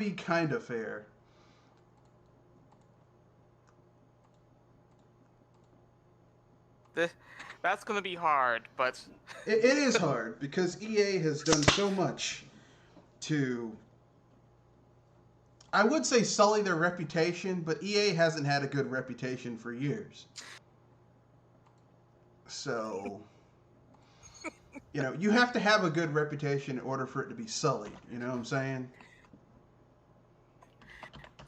be kind of fair. That's gonna be hard, but It is hard because EA has done so much to, I would say, sully their reputation, but EA hasn't had a good reputation for years. So, you have to have a good reputation in order for it to be sullied. You know what I'm saying?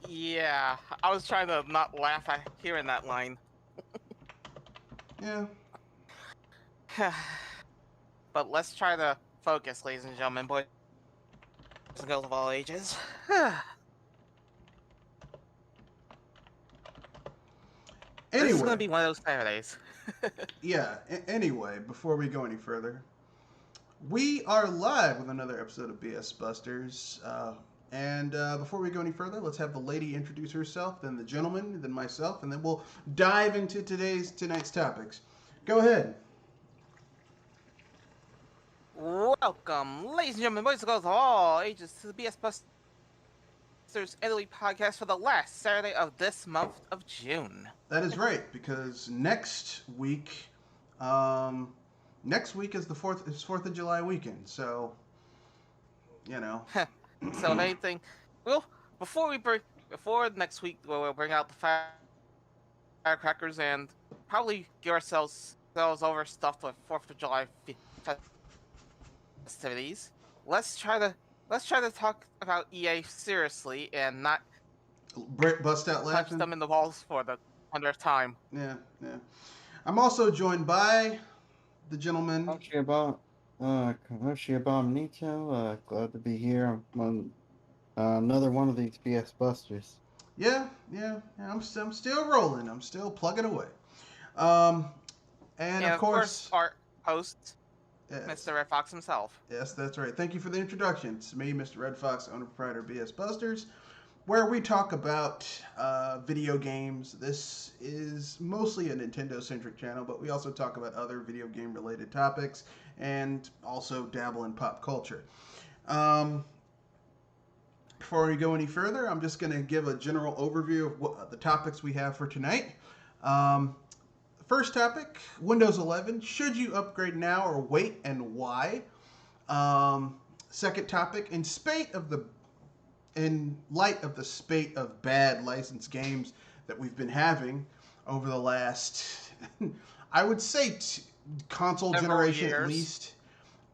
yeah, I was trying to not laugh at hearing that line. Yeah. But let's try to focus, ladies and gentlemen, boys and girls of all ages. This is Anyway, gonna be one of those Saturdays. yeah. Anyway, before we go any further, we are live with another episode of BS Busters. And before we go any further, let's have the lady introduce herself, then the gentleman, then myself, and then we'll dive into tonight's topics. Go ahead. Welcome, ladies and gentlemen, boys and girls of all ages, to the BS Busters Italy podcast for the last Saturday of this month of June. That is right, because next week is the 4th of July weekend. So, So if anything, before next week, we'll bring out the firecrackers and probably get ourselves overstuffed with 4th of July festivities. Let's try to talk about EA seriously and not Brett bust out punch laughing. them in the walls for the 100th time. Yeah. I'm also joined by the gentleman. Nito. Glad to be here on another one of these BS Busters. Yeah. I'm still rolling. I'm still plugging away. And of course, our host, yes. Mr. Red Fox himself. Yes, that's right. Thank you for the introduction. It's me, Mr. Red Fox, owner proprietor BS Busters, where we talk about video games. This is mostly a Nintendo-centric channel, but we also talk about other video game-related topics and also dabble in pop culture. Before we go any further, I'm just going to give a general overview of what the topics we have for tonight. First topic, Windows 11. Should you upgrade now or wait, and why? Second topic, in light of the spate of bad licensed games that we've been having over the last, I would say console Several generation years. At least.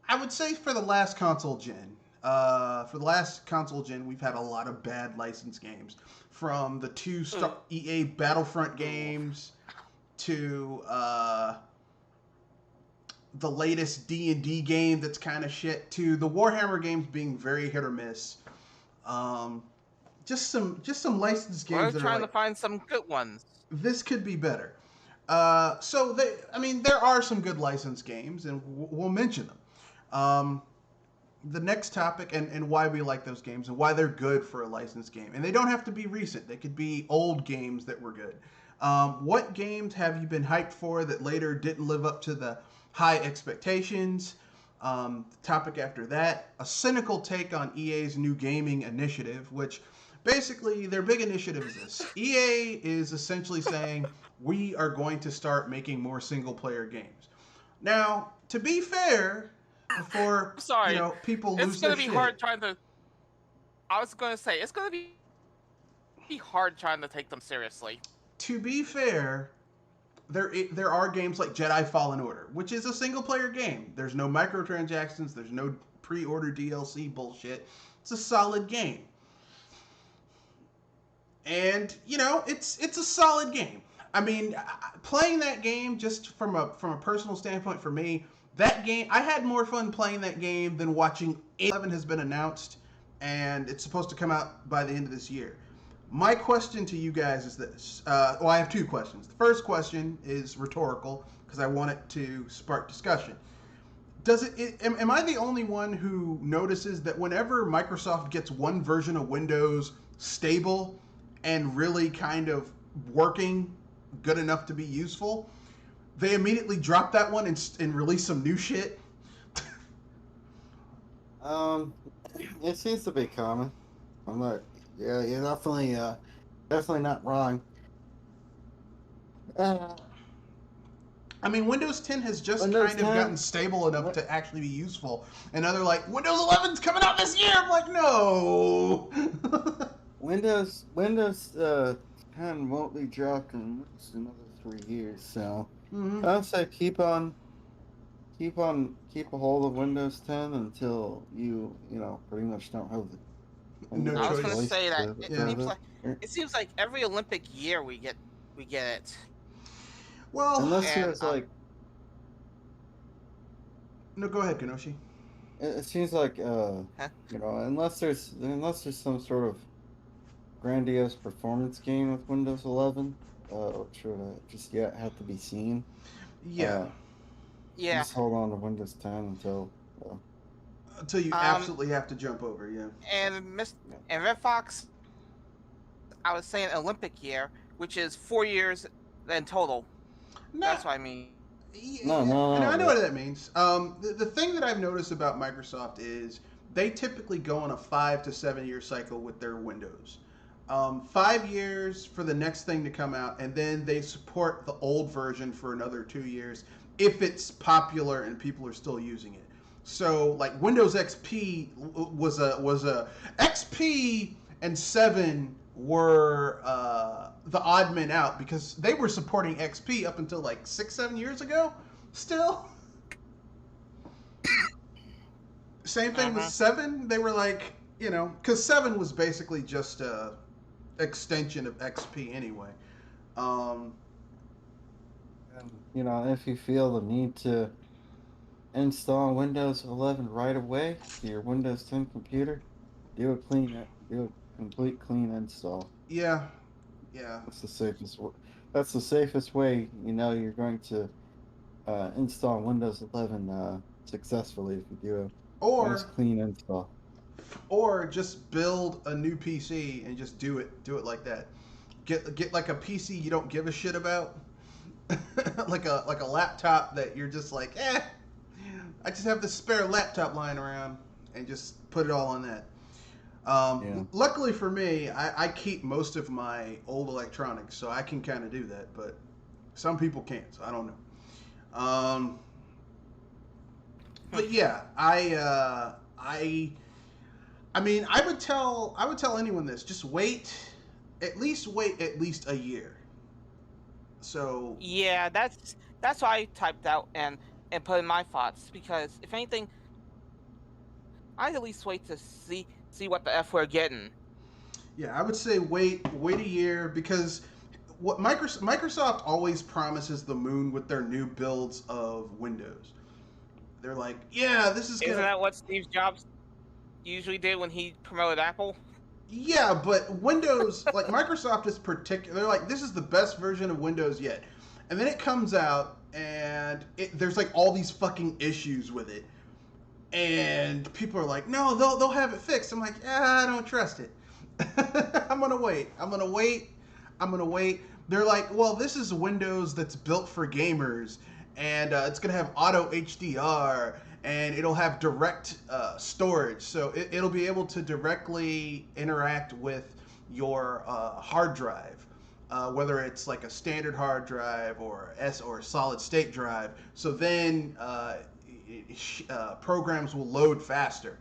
I would say for the last console gen. We've had a lot of bad licensed games. From the two EA Battlefront games to the latest D&D game that's kind of shit, to the Warhammer games being very hit or miss. Just some licensed games. We're trying to find some good ones. This could be better. There are some good licensed games, and we'll mention them. The next topic, and why we like those games and why they're good for a licensed game. And they don't have to be recent. They could be old games that were good. What games have you been hyped for that later didn't live up to the high expectations? The topic after that, a cynical take on EA's new gaming initiative, which basically their big initiative is this. EA is essentially saying, we are going to start making more single-player games. Now, to be fair, before people lose their shit. It's gonna be hard trying to. I was gonna say it's gonna be hard trying to take them seriously. To be fair, there are games like Jedi Fallen Order, which is a single player game. There's no microtransactions. There's no pre-order DLC bullshit. It's a solid game, and it's a solid game. I mean, playing that game just from a personal standpoint for me. That game, I had more fun playing that game than watching 11 has been announced, and it's supposed to come out by the end of this year. My question to you guys is this. I have two questions. The first question is rhetorical, because I want it to spark discussion. Am I the only one who notices that whenever Microsoft gets one version of Windows stable and really kind of working good enough to be useful, they immediately drop that one and release some new shit? It seems to be common. I'm not. Yeah, you're definitely not wrong. Uh, I mean, Windows 10 has just Windows kind of 10. gotten stable enough to actually be useful. And now they're like, Windows 11's coming out this year. I'm like, no. Windows 10 won't be dropped in another 3 years. So Mm-hmm. I'd say keep a hold of Windows 10 until you pretty much don't have No I was choice. gonna say that Yeah. it seems like every Olympic year we get it. Well, unless And, there's like no, go ahead, Kenoshi. it seems like unless there's some sort of grandiose performance gain with Windows 11, which would just yet have to be seen. Yeah. Yeah. Just hold on to Windows 10 until you absolutely have to jump over. Yeah. And Red Fox, I was saying Olympic year, which is 4 years in total. No. That's what I mean. No. I know what that means. The thing that I've noticed about Microsoft is they typically go on a 5 to 7 year cycle with their Windows. 5 years for the next thing to come out, and then they support the old version for another 2 years if it's popular and people are still using it. So, like Windows XP was a XP and 7 were the odd men out because they were supporting XP up until like 6-7 years ago. Still, same thing with 7. They were like, because 7 was basically just a extension of XP anyway. if you feel the need to install Windows 11 right away to your Windows 10 computer, do a complete clean install. Yeah. That's the safest way. You're going to install Windows 11 successfully if you do a nice clean install. Or just build a new PC and just do it like that. Get like a PC you don't give a shit about. like a laptop that you're just like, I just have this spare laptop lying around, and just put it all on that. Luckily for me, I keep most of my old electronics, so I can kind of do that. But some people can't, so I don't know. But yeah, I mean, I would tell anyone this: just wait at least a year. So yeah, that's why I typed out and put in my thoughts, because if anything, I'd at least wait to see what the F we're getting. Yeah, I would say wait a year, because what Microsoft always promises the moon with their new builds of Windows. They're like, yeah, this is. Isn't that what Steve Jobs usually did when he promoted Apple? Yeah, but Windows, like Microsoft is particular. They're like, this is the best version of Windows yet. And then it comes out, and there's like all these fucking issues with it. And people are like, no, they'll have it fixed. I'm like, I don't trust it. I'm going to wait. They're like, well, this is Windows that's built for gamers, and it's going to have auto HDR, and it'll have direct storage. So it'll be able to directly interact with your hard drive, whether it's like a standard hard drive or a solid state drive. So then programs will load faster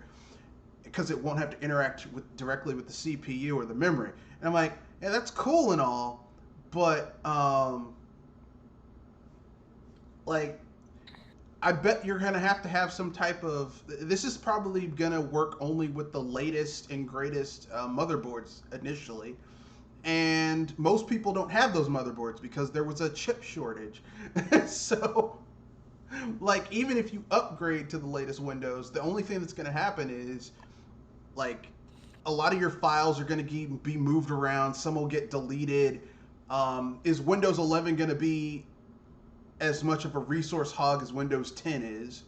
because it won't have to interact directly with the CPU or the memory. And I'm like, yeah, that's cool and all, but like, I bet you're going to have some type of... This is probably going to work only with the latest and greatest motherboards initially. And most people don't have those motherboards because there was a chip shortage. So, like, even if you upgrade to the latest Windows, the only thing that's going to happen is, like, a lot of your files are going to be moved around. Some will get deleted. Is Windows 11 going to be as much of a resource hog as Windows 10 is?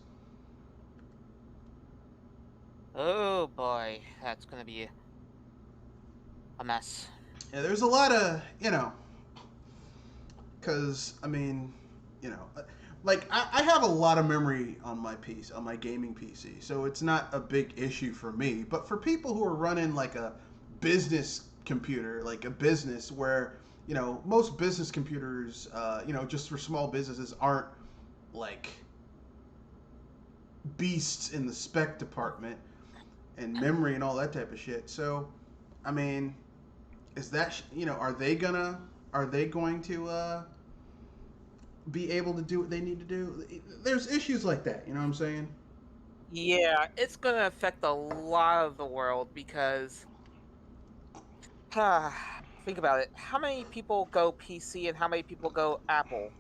Oh boy, that's gonna be a mess. Yeah, there's a lot of, because, I mean, like, I have a lot of memory on my PC, on my gaming PC, so it's not a big issue for me. But for people who are running, like, a business computer, like a business where, most business computers, just for small businesses aren't like beasts in the spec department and memory and all that type of shit. So, I mean, is that, are they going to be able to do what they need to do? There's issues like that, you know what I'm saying? Yeah, it's gonna affect a lot of the world because think about it. How many people go PC and how many people go Apple?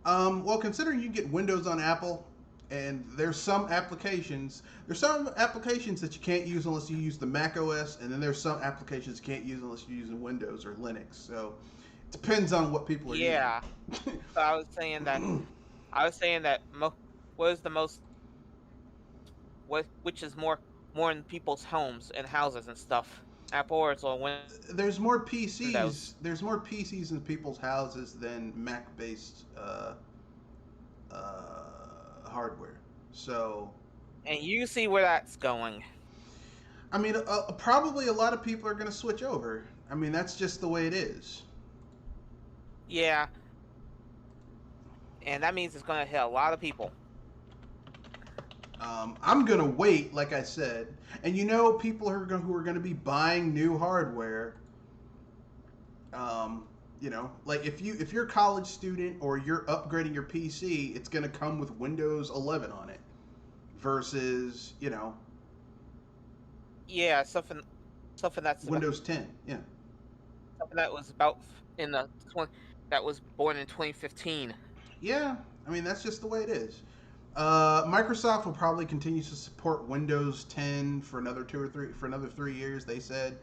Well, considering you get Windows on Apple, and there's some applications that you can't use unless you use the Mac OS, and then there's some applications you can't use unless you're using Windows or Linux. So it depends on what people are using. So I was saying that what is the most which is more in people's homes and houses and stuff, Apple or Windows? There's more PCs. There's more PCs in people's houses than Mac-based hardware. So, and you see where that's going. I mean, probably a lot of people are going to switch over. I mean, that's just the way it is. Yeah, and that means it's going to hit a lot of people. I'm gonna wait, like I said, and people who are gonna be buying new hardware. Like if you're a college student or you're upgrading your PC, it's gonna come with Windows 11 on it, versus Yeah, something that's Windows 10. Yeah. Something that was about that was born in 2015. Yeah, I mean that's just the way it is. Microsoft will probably continue to support Windows 10 for another 3 years. They said.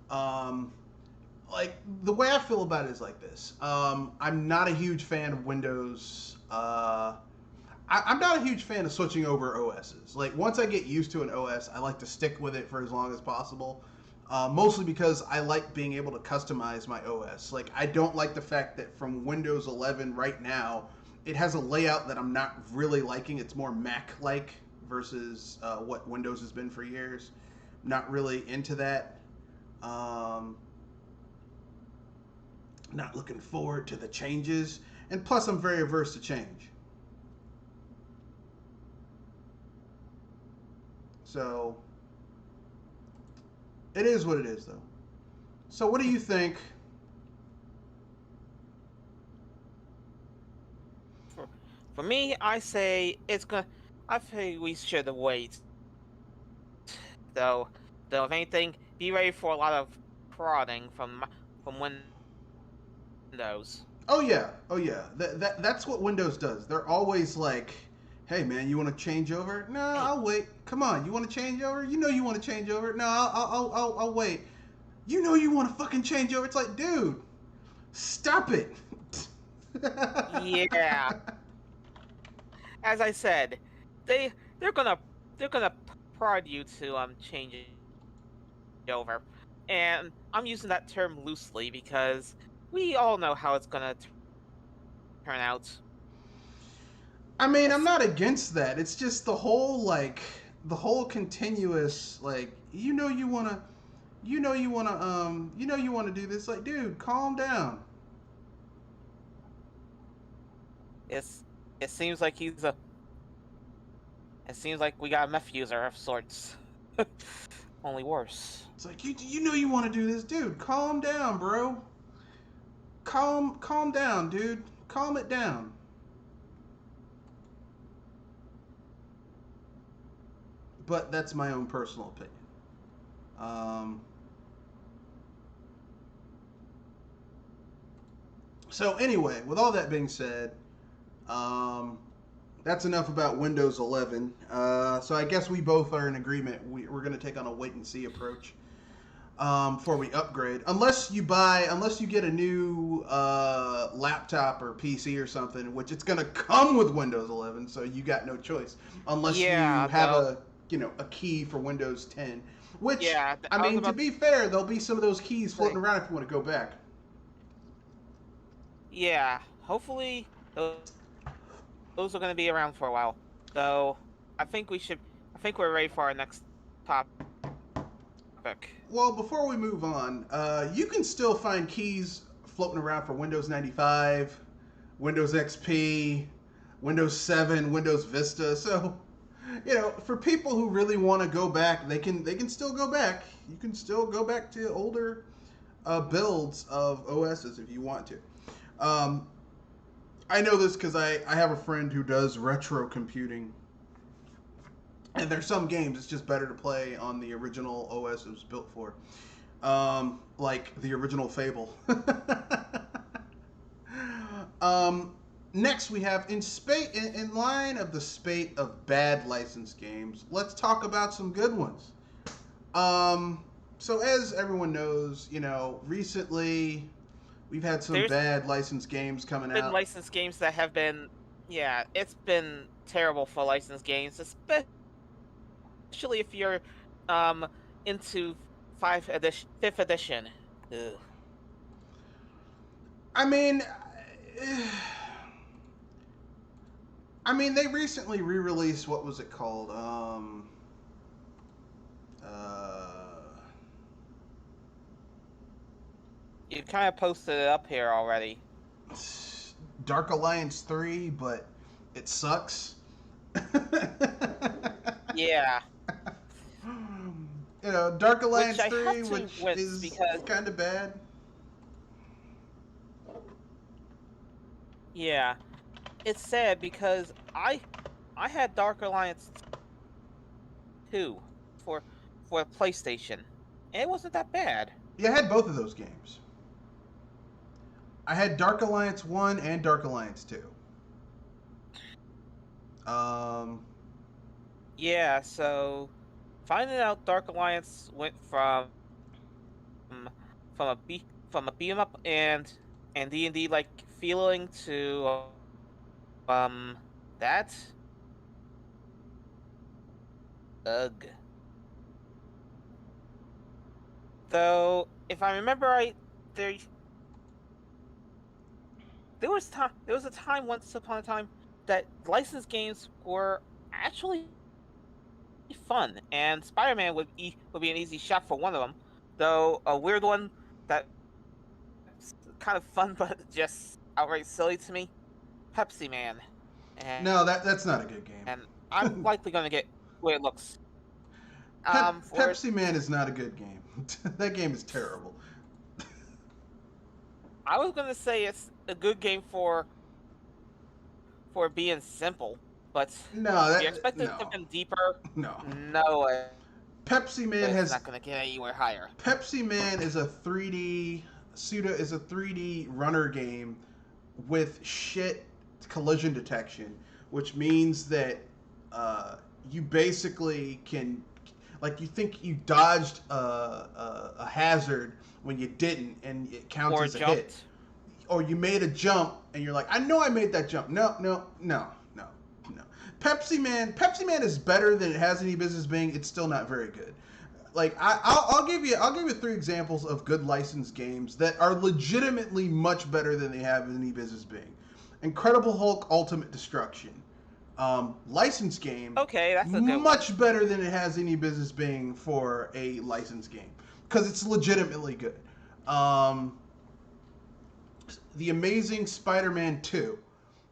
Like the way I feel about it is like this. I'm not a huge fan of Windows. I'm not a huge fan of switching over OSs. Like once I get used to an OS, I like to stick with it for as long as possible. Mostly because I like being able to customize my OS. Like I don't like the fact that from Windows 11 right now, it has a layout that I'm not really liking. It's more Mac-like versus what Windows has been for years. Not really into that. Not looking forward to the changes. And plus, I'm very averse to change. So, it is what it is, though. So, what do you think? For me, I say I think we should wait. Though, if anything, be ready for a lot of prodding from Windows. Oh yeah. That's what Windows does. They're always like, "Hey man, you want to change over? No, I'll wait. Come on, you want to change over? You know you want to change over? No, I'll wait. You know you want to fucking change over? It's like, dude, stop it." Yeah. As I said, they're gonna prod you to change it over, and I'm using that term loosely because we all know how it's gonna turn out. I mean, I'm not against that. It's just the whole continuous you wanna do this. Like, dude, calm down. It seems like It seems like we got a meth user of sorts. Only worse. It's like you want to do this, dude. Calm down, bro. Calm down, dude. Calm it down. But that's my own personal opinion. So anyway, with all that being said, that's enough about Windows 11. So I guess we both are in agreement. We're going to take on a wait and see approach before we upgrade. Unless you get a new laptop or PC or something, which it's going to come with Windows 11, so you got no choice. Unless you have a key for Windows 10. Which, to be fair, there'll be some of those keys floating around if you want to go back. Yeah, hopefully those are going to be around for a while. So I think we're ready for our next topic. topic. Well, before we move on, you can still find keys floating around for Windows 95, Windows XP, Windows 7, Windows Vista. So, for people who really want to go back, they can still go back. You can still go back to older builds of OSs if you want to. I know this because I have a friend who does retro computing. And there's some games it's just better to play on the original OS it was built for. Like the original Fable. Next we have in line of the spate of bad licensed games, let's talk about some good ones. So as everyone knows, recently we've had some bad licensed games coming out. Licensed games that have been, it's been terrible for licensed games, especially if you're into 5th edition. Ugh. I mean, they recently re-released, what was it called? You kind of posted it up here already. Dark Alliance 3, but it sucks. Yeah. Dark Alliance 3, which is kind of bad. Yeah. It's sad because I had Dark Alliance 2 for PlayStation, and it wasn't that bad. Yeah, I had both of those games. I had Dark Alliance 1 and Dark Alliance 2. Yeah, so finding out Dark Alliance went from a beat 'em up and D&D like feeling to that. Ugh. Though, if I remember right, there was a time once upon a time that licensed games were actually fun, and Spider-Man would be an easy shot for one of them. Though a weird one that's kind of fun but just outright silly to me, Pepsi Man. And, no, that's not a good game. And I'm likely going to get where it looks. Pepsi Man is not a good game. That game is terrible. I was going to say it's a good game for being simple, but no, you're expecting something deeper. No way. Pepsi Man is not going to get anywhere higher. Pepsi Man is a 3D runner game with shit collision detection, which means that you basically can, like, you think you dodged a hazard when you didn't, and it counts as a hit. Or you made a jump, and you're like, I know I made that jump. No. Pepsi Man is better than it has any business being. It's still not very good. Like, I'll give you 3 examples of good licensed games that are legitimately much better than they have any business being. Incredible Hulk Ultimate Destruction. Licensed game. Okay, that's a good much one. Better than it has any business being for a licensed game. Because it's legitimately good. The Amazing Spider-Man 2.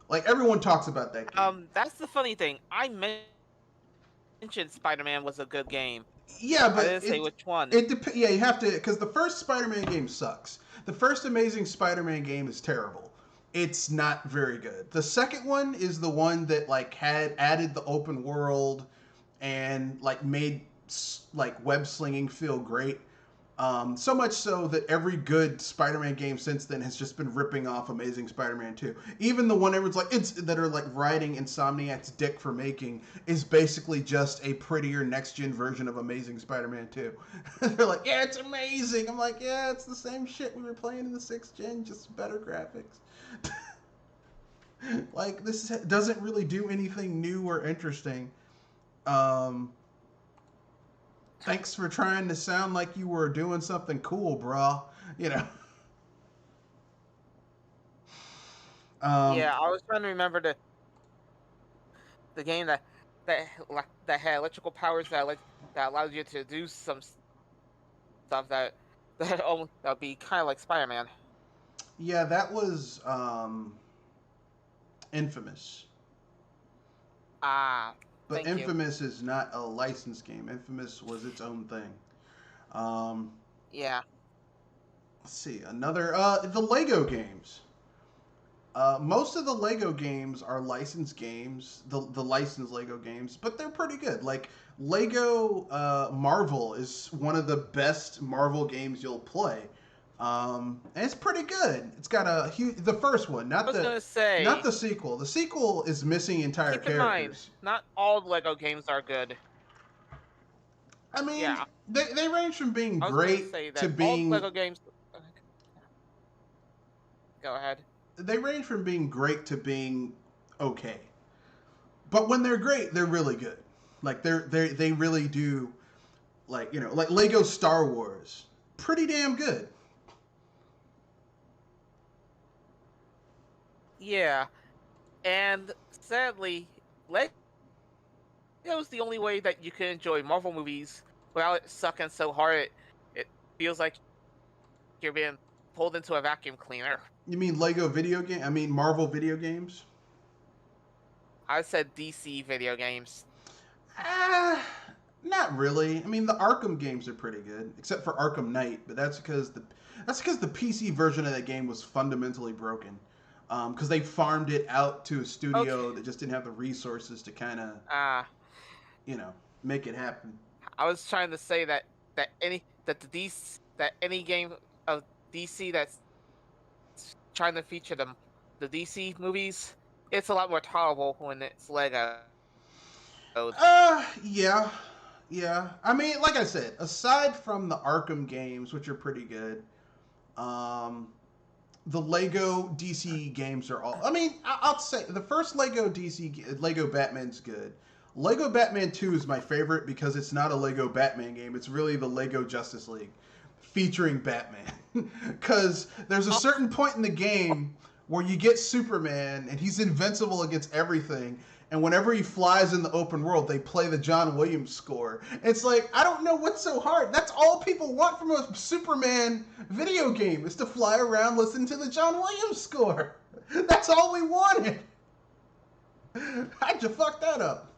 Like, everyone talks about that game. That's the funny thing. I mentioned Spider-Man was a good game. Yeah, but I didn't say which one. Yeah, you have to, because the first Spider-Man game sucks. The first Amazing Spider-Man game is terrible. It's not very good. The second one is the one that like had added the open world and like made like web slinging feel great. So much so that every good Spider-Man game since then has just been ripping off Amazing Spider-Man 2. Even the one everyone's like, that are like riding Insomniac's dick for making is basically just a prettier next-gen version of Amazing Spider-Man 2. They're like, yeah, it's amazing. I'm like, yeah, it's the same shit we were playing in the 6th gen, just better graphics. Like, this doesn't really do anything new or interesting. Thanks for trying to sound like you were doing something cool, brah. Yeah, I was trying to remember the game that had electrical powers that allowed you to do some stuff that would be kind of like Spider-Man. Yeah, that was Infamous. Ah, But thank you. Infamous is not a licensed game. Infamous was its own thing. Um, Yeah. let's see, another the Lego games. Most of the Lego games are licensed games, the licensed Lego games, but they're pretty good. Like Lego Marvel is one of the best Marvel games you'll play, and it's pretty good. It's got a huge the first one, I was gonna say, not the sequel. The sequel is missing entire keep in mind, characters. not all Lego games are good. I mean, Yeah. they range from being I was gonna great say that to being all Lego games. Go ahead. they range from being great to being okay. But when they're great, they're really good. Like they really do, like, you know, like Lego Star Wars, pretty damn good. Yeah, and sadly, Lego's the only way that you can enjoy Marvel movies without it sucking so hard it feels like you're being pulled into a vacuum cleaner. You mean Lego video game? I mean Marvel video games? I said DC video games. Not really. I mean the Arkham games are pretty good, except for Arkham Knight, but that's because the PC version of that game was fundamentally broken. Because they farmed it out to a studio that just didn't have the resources to kind of, you know, make it happen. I was trying to say that any game of DC that's trying to feature the DC movies, it's a lot more tolerable when it's Lego. Yeah. I mean, like I said, aside from the Arkham games, which are pretty good, the Lego DC games are all. I mean, I'll say the first Lego Batman's good. Lego Batman 2 is my favorite because it's not a Lego Batman game. It's really the Lego Justice League featuring Batman. Because there's a certain point in the game where you get Superman and he's invincible against everything. And whenever he flies in the open world, they play the John Williams score. It's like, I don't know what's so hard. That's all people want from a Superman video game, is to fly around listening to the John Williams score. That's all we wanted. How'd you fuck that up?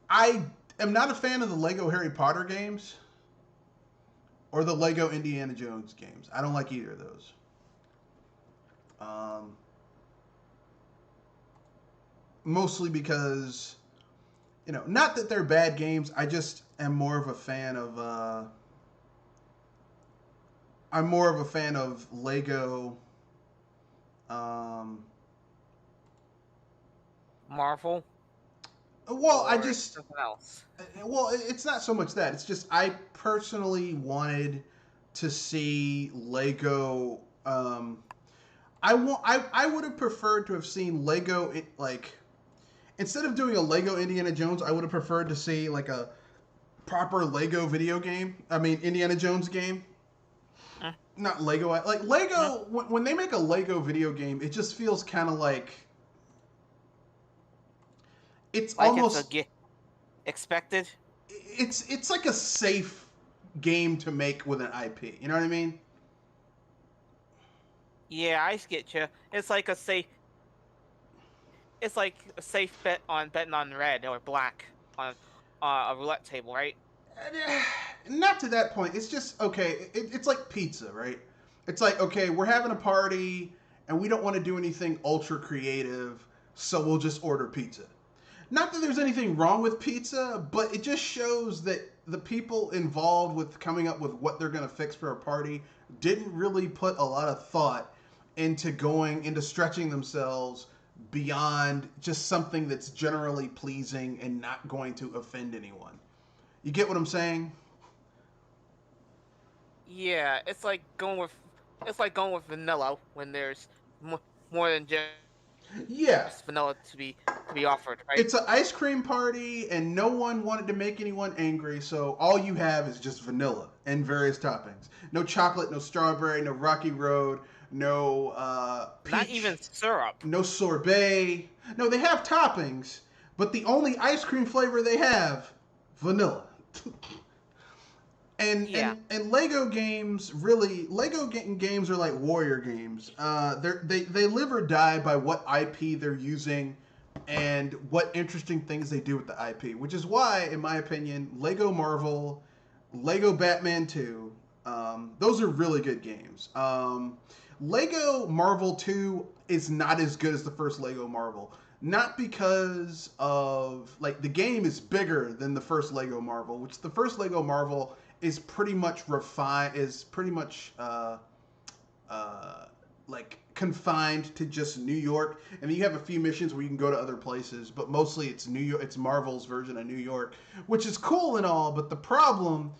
I am not a fan of the Lego Harry Potter games or the Lego Indiana Jones games. I don't like either of those. Mostly because, you know, not that they're bad games. I just am more of a fan of. I'm more of a fan of Lego. Marvel. Well, I just. Something else. Well, it's not so much that. It's just I personally wanted to see Lego. I would have preferred to have seen Lego, like, instead of doing a Lego Indiana Jones, I would have preferred to see like a proper Lego video game. I mean, Indiana Jones game. Not Lego. Like Lego, when they make a Lego video game, it just feels kind of like it's like almost expected. It's like a safe game to make with an IP. You know what I mean? Yeah, I get you. It's like a safe bet on betting on red or black on a roulette table, right? Not to that point. It's just, okay, it's like pizza, right? It's like, okay, we're having a party and we don't want to do anything ultra creative, so we'll just order pizza. Not that there's anything wrong with pizza, but it just shows that the people involved with coming up with what they're going to fix for a party didn't really put a lot of thought into stretching themselves beyond just something that's generally pleasing and not going to offend anyone. You get what I'm saying? Yeah, it's like going with vanilla when there's more than just vanilla to be offered, right? It's an ice cream party and no one wanted to make anyone angry, so all you have is just vanilla and various toppings. No chocolate, no strawberry, no Rocky Road, no peach, not even syrup. no sorbet. No, they have toppings, but the only ice cream flavor they have, vanilla. And Lego games really games are like warrior games. They live or die by what IP they're using and what interesting things they do with the IP, which is why, in my opinion, Lego Marvel, Lego Batman 2, those are really good games. Lego Marvel 2 is not as good as the first Lego Marvel. Not because of, like, the game is bigger than the first Lego Marvel, which the first Lego Marvel is pretty much like confined to just New York. And then you have a few missions where you can go to other places, but mostly it's New York. It's Marvel's version of New York, which is cool and all. But the problem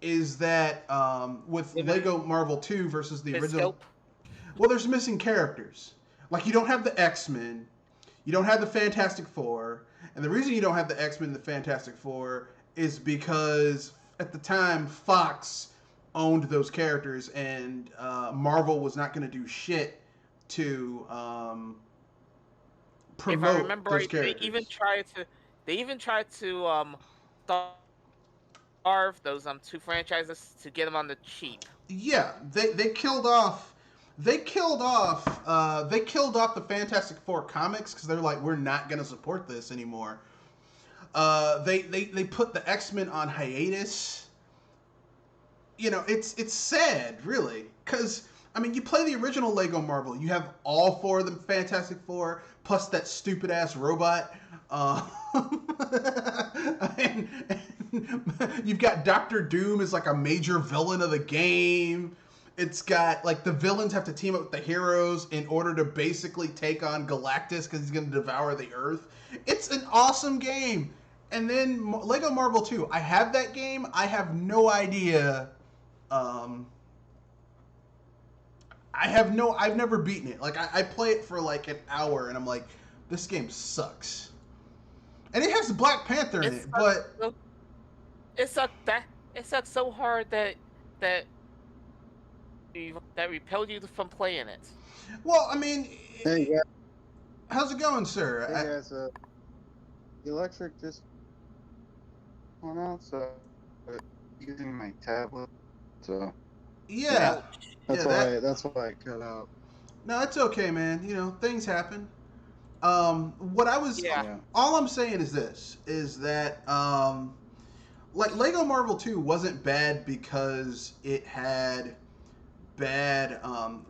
is that with Lego Marvel 2 versus the original, well, there's missing characters. Like, you don't have the X-Men, you don't have the Fantastic Four, and the reason you don't have the X-Men and the Fantastic Four is because at the time Fox owned those characters, and Marvel was not going to do shit to promote if I remember those right, characters. They even tried to starve those two franchises to get them on the cheap. Yeah, they killed off the Fantastic Four comics because they're like, we're not going to support this anymore. They put the X-Men on hiatus. You know, it's sad, really, because I mean, you play the original Lego Marvel, you have all four of the Fantastic Four plus that stupid ass robot. And you've got Doctor Doom as like a major villain of the game. It's got, like, the villains have to team up with the heroes in order to basically take on Galactus because he's going to devour the Earth. It's an awesome game. And then Lego Marvel 2. I have that game. I have no idea. I've never beaten it. Like, I play it for like an hour and I'm like, this game sucks. And it has Black Panther in it, but it sucked so hard that repelled you from playing it. Well, I mean, Hey, yeah. How's it going, sir? Hey guys, the electric just went out, so using my tablet. So yeah, that's why I cut out. No, it's okay, man. You know, things happen. What I was, all I'm saying is this: is that like Lego Marvel 2 wasn't bad because it had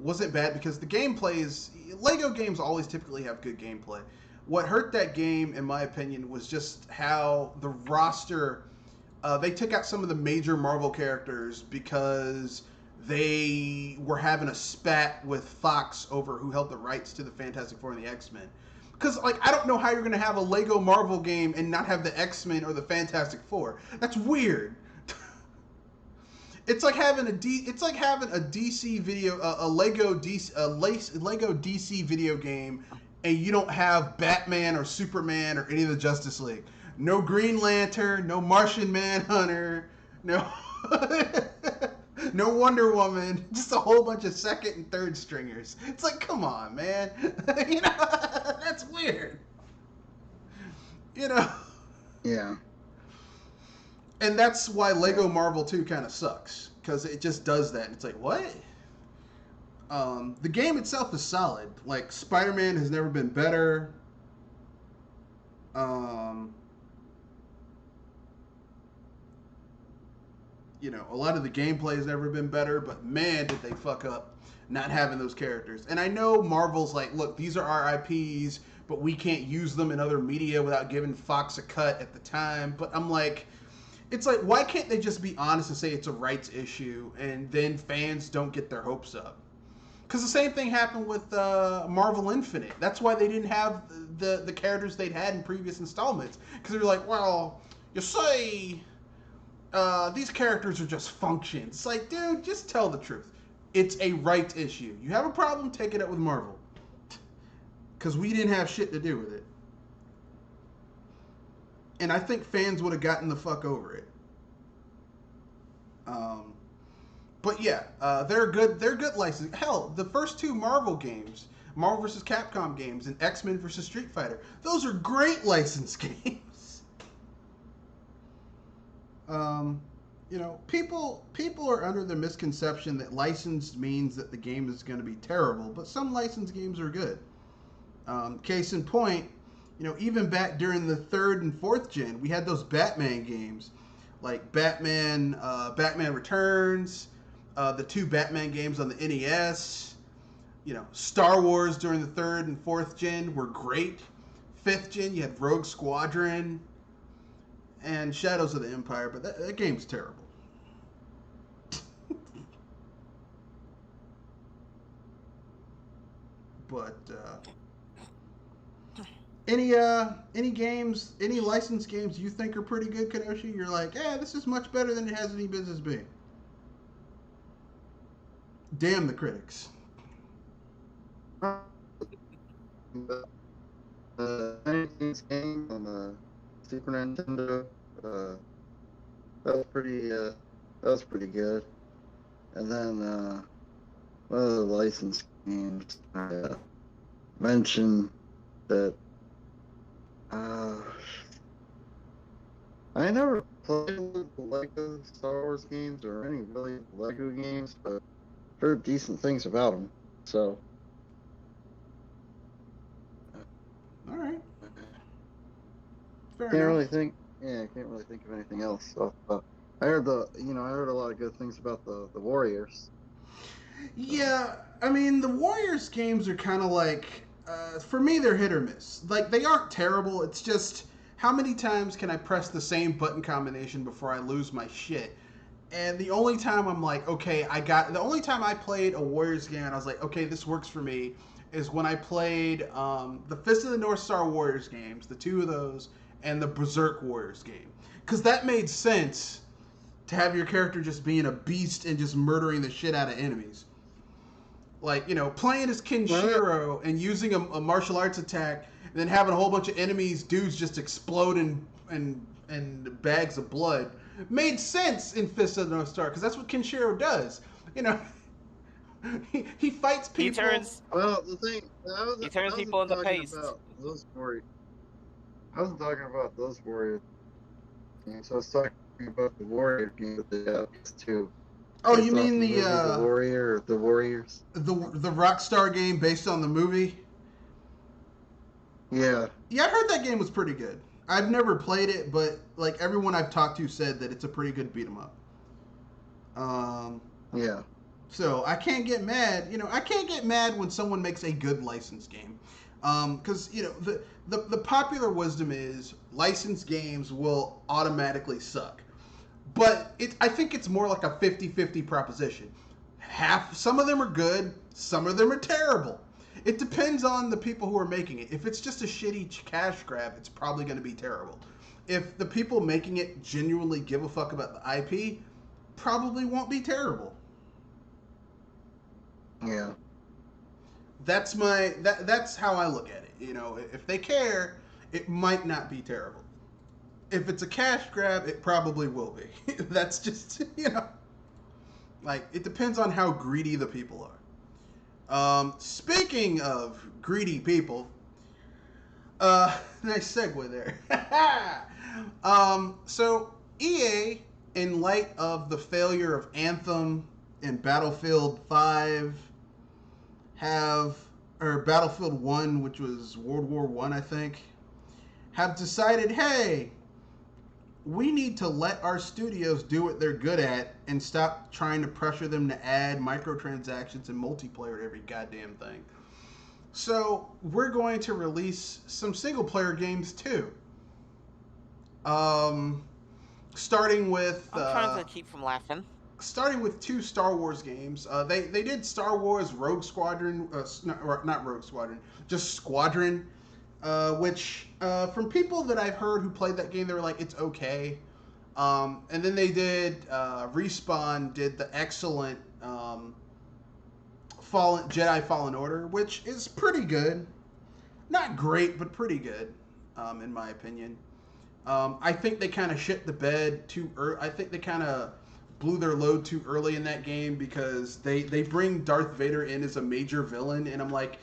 wasn't bad because the gameplay is, Lego games always typically have good gameplay. What hurt that game, in my opinion, was just how the roster, they took out some of the major Marvel characters because they were having a spat with Fox over who held the rights to the Fantastic Four and the X-Men. Because, like, I don't know how you're going to have a Lego Marvel game and not have the X-Men or the Fantastic Four. That's weird. It's like having a DC video, a Lego DC video game, and you don't have Batman or Superman or any of the Justice League. No Green Lantern, no Martian Manhunter, no no Wonder Woman, just a whole bunch of second and third stringers. It's like, come on, man. You know, that's weird. You know. Yeah. And that's why Lego Marvel 2 kind of sucks, because it just does that. It's like, what? The game itself is solid. Like, Spider-Man has never been better. You know, a lot of the gameplay has never been better, but man, did they fuck up not having those characters. And I know Marvel's like, look, these are our IPs, but we can't use them in other media without giving Fox a cut at the time. But I'm like, it's like, why can't they just be honest and say it's a rights issue, and then fans don't get their hopes up? Because the same thing happened with Marvel Infinite. That's why they didn't have the characters they'd had in previous installments. Because they're like, well, you say these characters are just functions. It's like, dude, just tell the truth. It's a rights issue. You have a problem, take it up with Marvel. Because we didn't have shit to do with it. And I think fans would have gotten the fuck over it. But yeah, they're good license. Hell, the first two Marvel games, Marvel vs. Capcom games and X-Men vs. Street Fighter. Those are great licensed games. You know, people are under the misconception that licensed means that the game is going to be terrible, but some licensed games are good. Case in point, you know, even back during the 3rd and 4th gen, we had those Batman games, like Batman Returns, the 2 Batman games on the NES. You know, Star Wars during the 3rd and 4th gen were great. 5th gen, you had Rogue Squadron and Shadows of the Empire, but that game's terrible. But any games, any licensed games you think are pretty good, Kenoshi? You're like, yeah, this is much better than it has any business being. Damn the critics. Anything's game on the Super Nintendo, that was pretty good. And then one of the licensed games I mentioned that I never played the Lego Star Wars games or any really Lego games, but heard decent things about them. So. All right. Fair Can't enough. really think. Yeah, I can't really think of anything else. So, I heard I heard a lot of good things about the Warriors. Yeah, I mean, the Warriors games are kind of like, for me, they're hit or miss. Like, they aren't terrible. It's just, how many times can I press the same button combination before I lose my shit? And the only time I'm like, okay, the only time I played a Warriors game and I was like, okay, this works for me, is when I played the Fist of the North Star Warriors games, the 2 of those, and the Berserk Warriors game. Because that made sense to have your character just being a beast and just murdering the shit out of enemies. Like, you know, playing as Kenshiro and using a martial arts attack and then having a whole bunch of dudes just explode in bags of blood made sense in Fist of the North Star, because that's what Kenshiro does. You know, he fights people. Well, the thing, He turns people into paste. I wasn't talking about those Warrior games. I was talking about the Warrior game that they have too. Oh, you mean the Warrior or the Warriors? The Rockstar game based on the movie? Yeah. Yeah, I heard that game was pretty good. I've never played it, but like everyone I've talked to said that it's a pretty good beat 'em up. Yeah. So I can't get mad. You know, I can't get mad when someone makes a good licensed game. Because, you know, the popular wisdom is licensed games will automatically suck. But I think it's more like a 50-50 proposition. Some of them are good, some of them are terrible. It depends on the people who are making it. If it's just a shitty cash grab, it's probably going to be terrible. If the people making it genuinely give a fuck about the IP, probably won't be terrible. Yeah. That's how I look at it. You know, if they care, it might not be terrible. If it's a cash grab, it probably will be. That's just, you know, like, it depends on how greedy the people are. Speaking of greedy people, nice segue there. So EA, in light of the failure of Anthem and Battlefield 5, Battlefield 1, which was World War 1, I think, have decided, hey, we need to let our studios do what they're good at and stop trying to pressure them to add microtransactions and multiplayer to every goddamn thing. So we're going to release some single-player games too. Starting with... I'm trying to keep from laughing. Starting with 2 Star Wars games. They did Star Wars Rogue Squadron, not Rogue Squadron, just Squadron, which from people that I've heard who played that game, they were like, it's okay. And then they did, Respawn did the excellent Jedi Fallen Order, which is pretty good. Not great, but pretty good, in my opinion. I think they kind of shit the bed too early. I think they kind of blew their load too early in that game because they bring Darth Vader in as a major villain, and I'm like,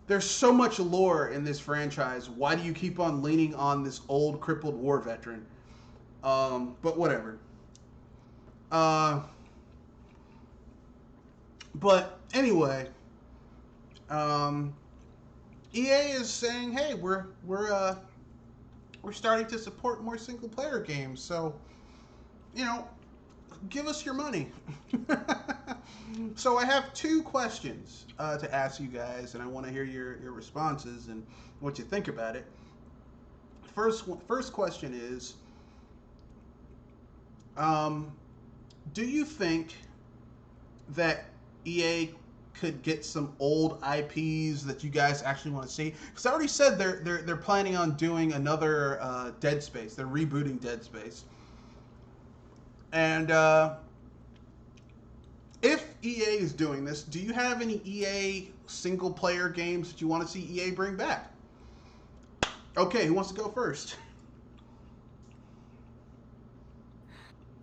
there's so much lore in this franchise. Why do you keep on leaning on this old crippled war veteran? But whatever. Uh, but anyway, um, EA is saying, hey, we're starting to support more single player games. So, you know, give us your money. So I have two questions to ask you guys, and I want to hear your responses and what you think about it. First question is, do you think that EA could get some old IPs that you guys actually want to see? Because I already said they're planning on doing another Dead Space. They're rebooting Dead Space, and if EA is doing this, do you have any EA single player games that you want to see EA bring back? Okay, who wants to go first?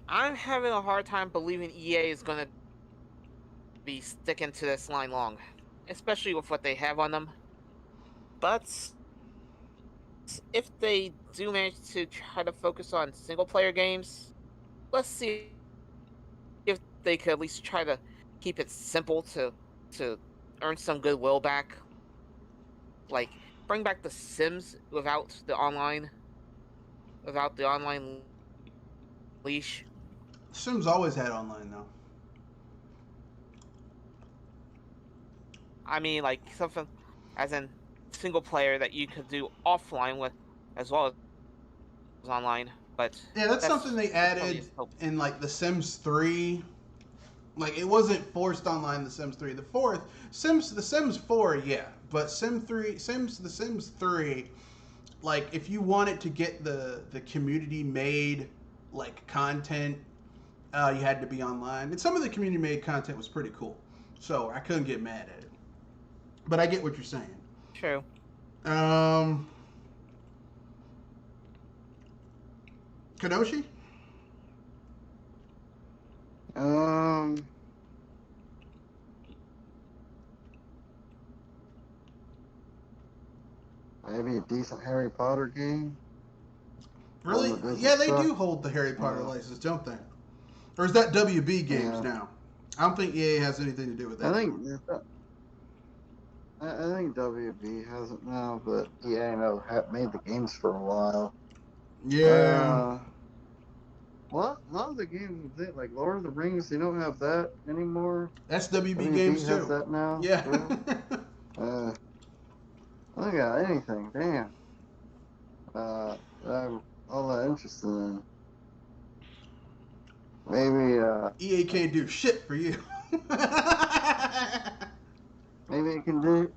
I'm having a hard time believing EA is gonna be sticking to this line long, especially with what they have on them. But if they do manage to try to focus on single player games, let's see if they could at least try to keep it simple to earn some goodwill back. Like, bring back The Sims without the online leash. Sims always had online though. I mean, like something as in single player that you could do offline with as well as online. But Yeah, that's something they added in like The Sims 3. Like it wasn't forced online in The Sims 3. The Sims 4, yeah, but The Sims 3, like if you wanted to get the community made like content, you had to be online, and some of the community made content was pretty cool, so I couldn't get mad at it. But I get what you're saying. True. Kenoshi? Maybe a decent Harry Potter game. Really? Yeah, they do hold the Harry Potter license, don't they? Or is that WB Games now? I don't think EA has anything to do with that. I think WB has it now, but EA made the games for a while. Yeah. Well, a lot of the games, like Lord of the Rings, they don't have that anymore. That's WB Games too. Has that now. Yeah. I don't got anything. Damn. I'm all that interested in. Maybe EA can't do shit for you. maybe it can do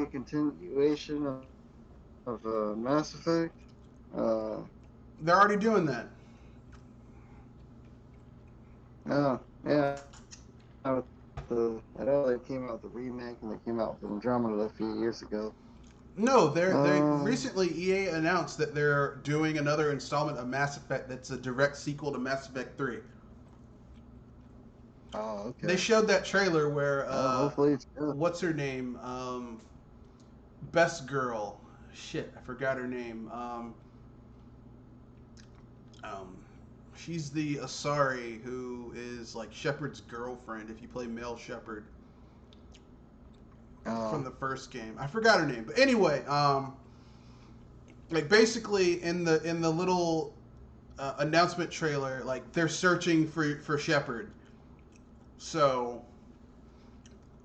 a continuation of Mass Effect. They're already doing that. Oh, yeah. I know they came out with the remake and they came out with Andromeda a few years ago. No, they recently EA announced that they're doing another installment of Mass Effect that's a direct sequel to Mass Effect 3. Oh, okay. They showed that trailer where hopefully it's good. What's her name? Best girl. Shit, I forgot her name. She's the Asari who is like Shepard's girlfriend if you play male Shepard. From the first game. I forgot her name. But anyway, like basically in the little announcement trailer, like they're searching for Shepard. So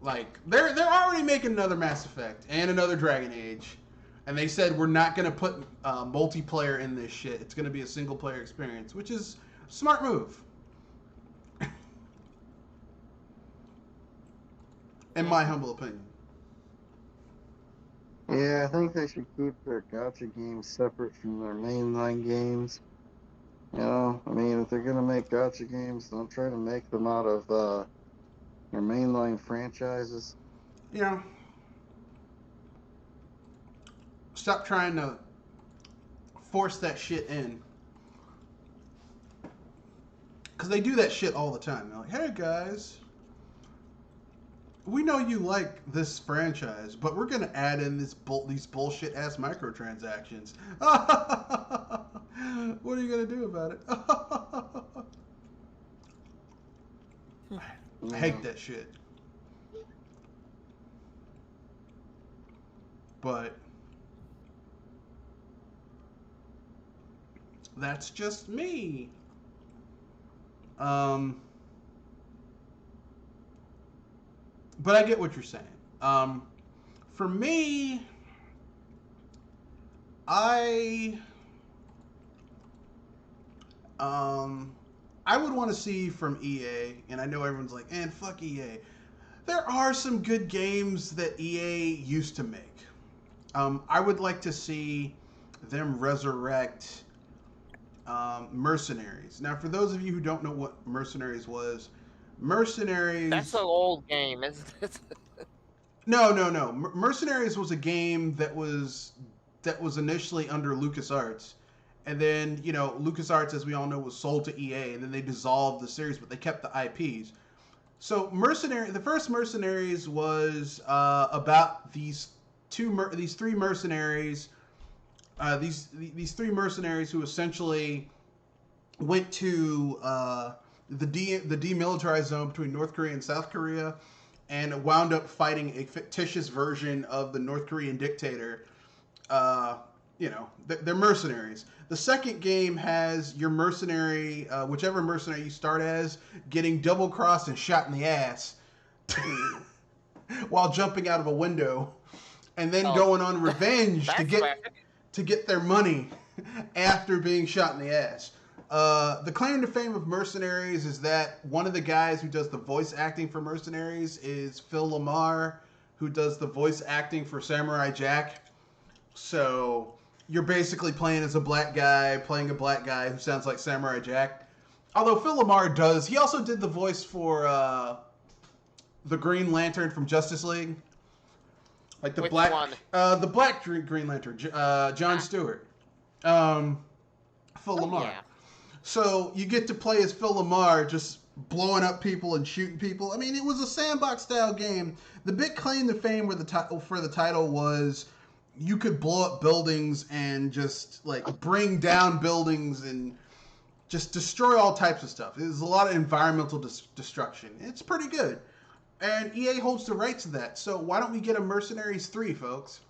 like they're already making another Mass Effect and another Dragon Age. And they said we're not going to put multiplayer in this shit. It's going to be a single player experience, which is a smart move. In my humble opinion. Yeah, I think they should keep their gacha games separate from their mainline games. You know, I mean, if they're going to make gacha games, don't try to make them out of your mainline franchises. You know, stop trying to force that shit in. Because they do that shit all the time. They're like, hey guys, we know you like this franchise, but we're gonna add in these bullshit ass microtransactions. What are you gonna do about it? I hate that shit. But that's just me. But I get what you're saying. For me, I I would want to see from EA, and I know everyone's like, "And fuck EA." There are some good games that EA used to make. I would like to see them resurrect Mercenaries. Now, for those of you who don't know what Mercenaries was, Mercenaries. That's an old game, isn't it? No. Mercenaries was a game that was initially under LucasArts, and then LucasArts, as we all know, was sold to EA, and then they dissolved the series, but they kept the IPs. So the first Mercenaries was about these three mercenaries. These three mercenaries who essentially went to the demilitarized zone between North Korea and South Korea, and wound up fighting a fictitious version of the North Korean dictator. They're mercenaries. The second game has your mercenary, whichever mercenary you start as, getting double crossed and shot in the ass while jumping out of a window, and then going on revenge to get their money after being shot in the ass. The claim to fame of Mercenaries is that one of the guys who does the voice acting for Mercenaries is Phil Lamar, who does the voice acting for Samurai Jack. So you're basically playing as a black guy, playing a black guy who sounds like Samurai Jack. Although Phil Lamar he also did the voice for the Green Lantern from Justice League. Like the Which black one? The black Green Lantern, John Stewart. Phil Lamar. Yeah. So you get to play as Phil Lamar, just blowing up people and shooting people. I mean, it was a sandbox style game. The big claim to fame for the title was you could blow up buildings and just bring down buildings and just destroy all types of stuff. There's a lot of environmental destruction. It's pretty good. And EA holds the rights to that. So why don't we get a Mercenaries 3, folks?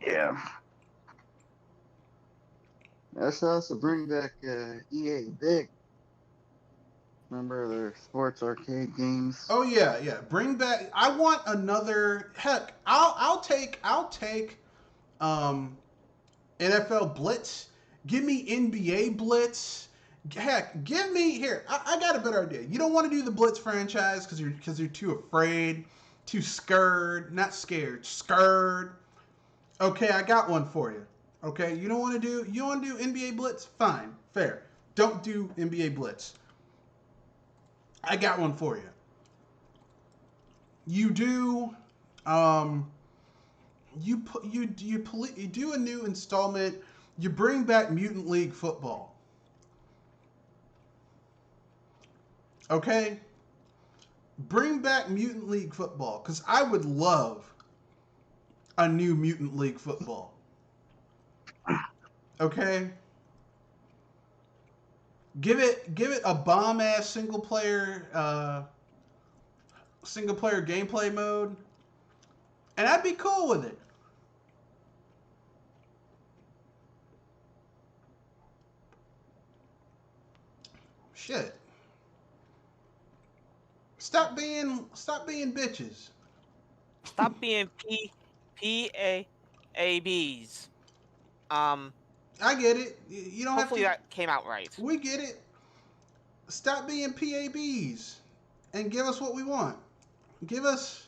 Yeah. That's also bring back EA Big. Remember their sports arcade games? Oh yeah. Bring back. I want another. Heck, I'll take NFL Blitz. Give me NBA Blitz. Heck, give me here. I got a better idea. You don't want to do the Blitz franchise because you're too afraid, too scared, not scared, scared. Okay, I got one for you. Okay, you want to do NBA Blitz? Fine, fair. Don't do NBA Blitz. I got one for you. You do, you do a new installment. You bring back Mutant League Football. Okay? Bring back Mutant League Football, because I would love a new Mutant League Football. Okay? Give it a bomb ass single player gameplay mode, and I'd be cool with it. Shit. Stop being bitches. Stop being PABs. I get it. You don't Hopefully have to. that came out right. We get it. Stop being PABs and give us what we want. Give us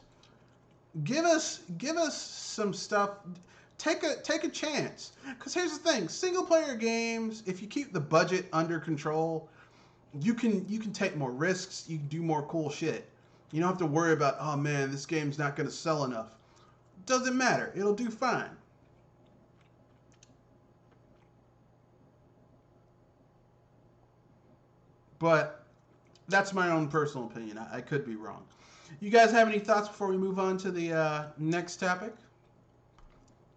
some stuff. Take a chance. Because here's the thing: single player games, if you keep the budget under control, you can take more risks. You can do more cool shit. You don't have to worry about, oh man, this game's not going to sell enough. Doesn't matter. It'll do fine. but that's my own personal opinion. I could be wrong. You guys have any thoughts before we move on to the next topic?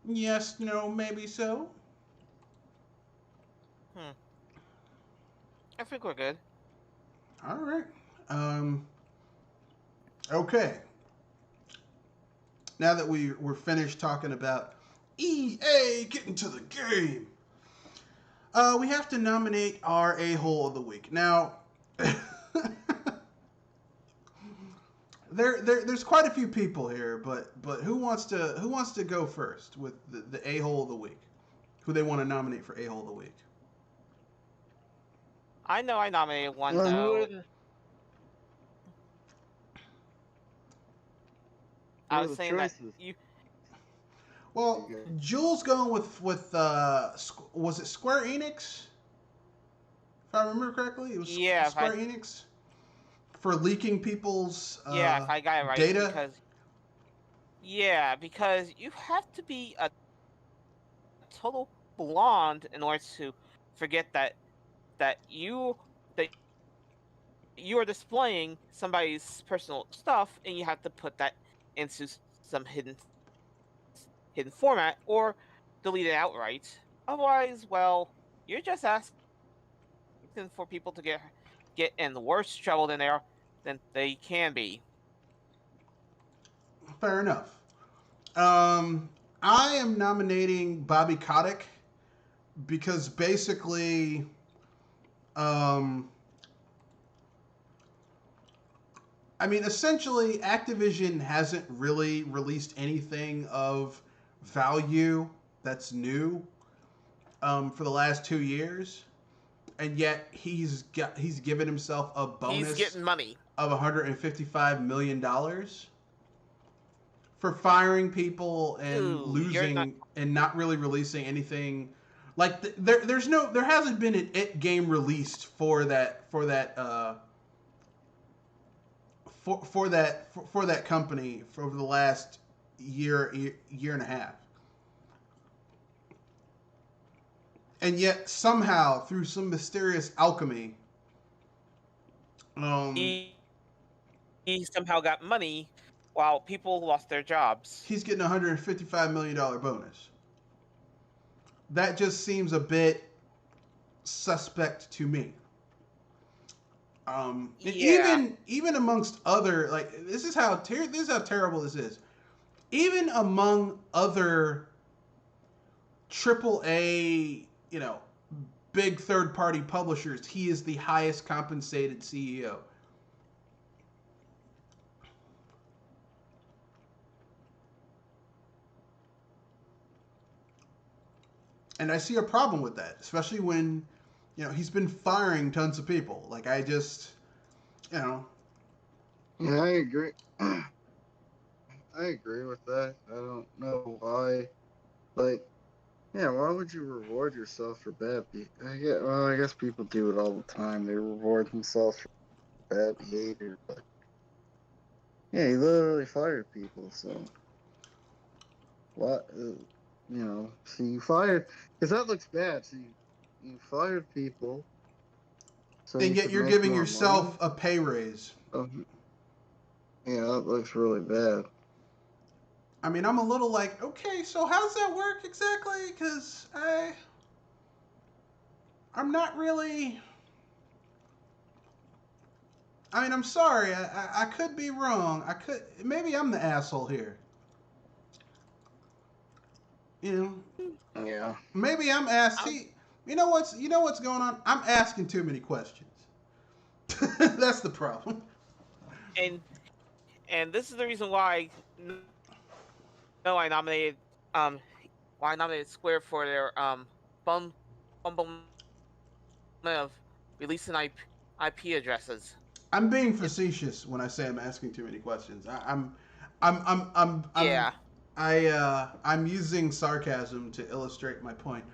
Yes, no, maybe so. I think we're good. All right. Okay. Now that we're finished talking about EA getting to the game, we have to nominate our a-hole of the week. Now, there's quite a few people here, but who wants to go first with the a-hole of the week? Who they want to nominate for a-hole of the week? I know I nominated one Well, though. I was saying that you. Well, Jules going with was it Square Enix? If I remember correctly, it was Square Enix for leaking people's if I got it right, data. Because you have to be a total blonde in order to forget that you are displaying somebody's personal stuff, and you have to put that into some hidden format or delete it outright. Otherwise, well, you're just asking for people to get in worse trouble than they can be. Fair enough. I am nominating Bobby Kotick because basically, I mean, essentially, Activision hasn't really released anything of value that's new for the last 2 years, and yet he's given himself a bonus. He's getting money of $155 million for firing people and losing and not really releasing anything. Like there hasn't been an It game released for that company for over the last year and a half. And yet somehow through some mysterious alchemy, he somehow got money while people lost their jobs. He's getting a $155 million bonus. That just seems a bit suspect to me. Even amongst other, like, this is how terrible this is. Even among other AAA, big third-party publishers, he is the highest compensated CEO. And I see a problem with that, especially when, he's been firing tons of people. Like, I just, Yeah, I agree. I agree with that. I don't know why. Like, yeah, why would you reward yourself for bad behavior? I guess people do it all the time. They reward themselves for bad behavior. But yeah, he literally fired people, so what? So you fired, because that looks bad. So you fired people, so and yet you're giving yourself money. a pay raise. Yeah, that looks really bad. I mean, I'm a little like, okay, so how does that work exactly? Because I'm not really. I mean, I'm sorry. I could be wrong. Maybe I'm the asshole here. Yeah. Maybe I'm asking. You know what's going on? I'm asking too many questions. That's the problem. And this is the reason why I nominated Square for their bumble of releasing IP addresses. I'm being facetious when I say I'm asking too many questions. I'm using sarcasm to illustrate my point.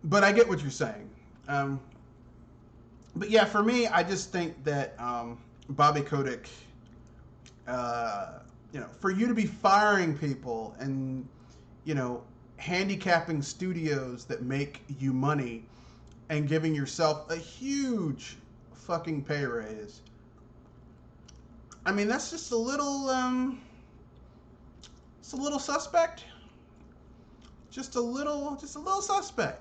But I get what you're saying. But yeah, for me, I just think that Bobby Kotick, for you to be firing people and, handicapping studios that make you money and giving yourself a huge fucking pay raise. I mean, that's just a little, it's a little suspect. Just a little suspect.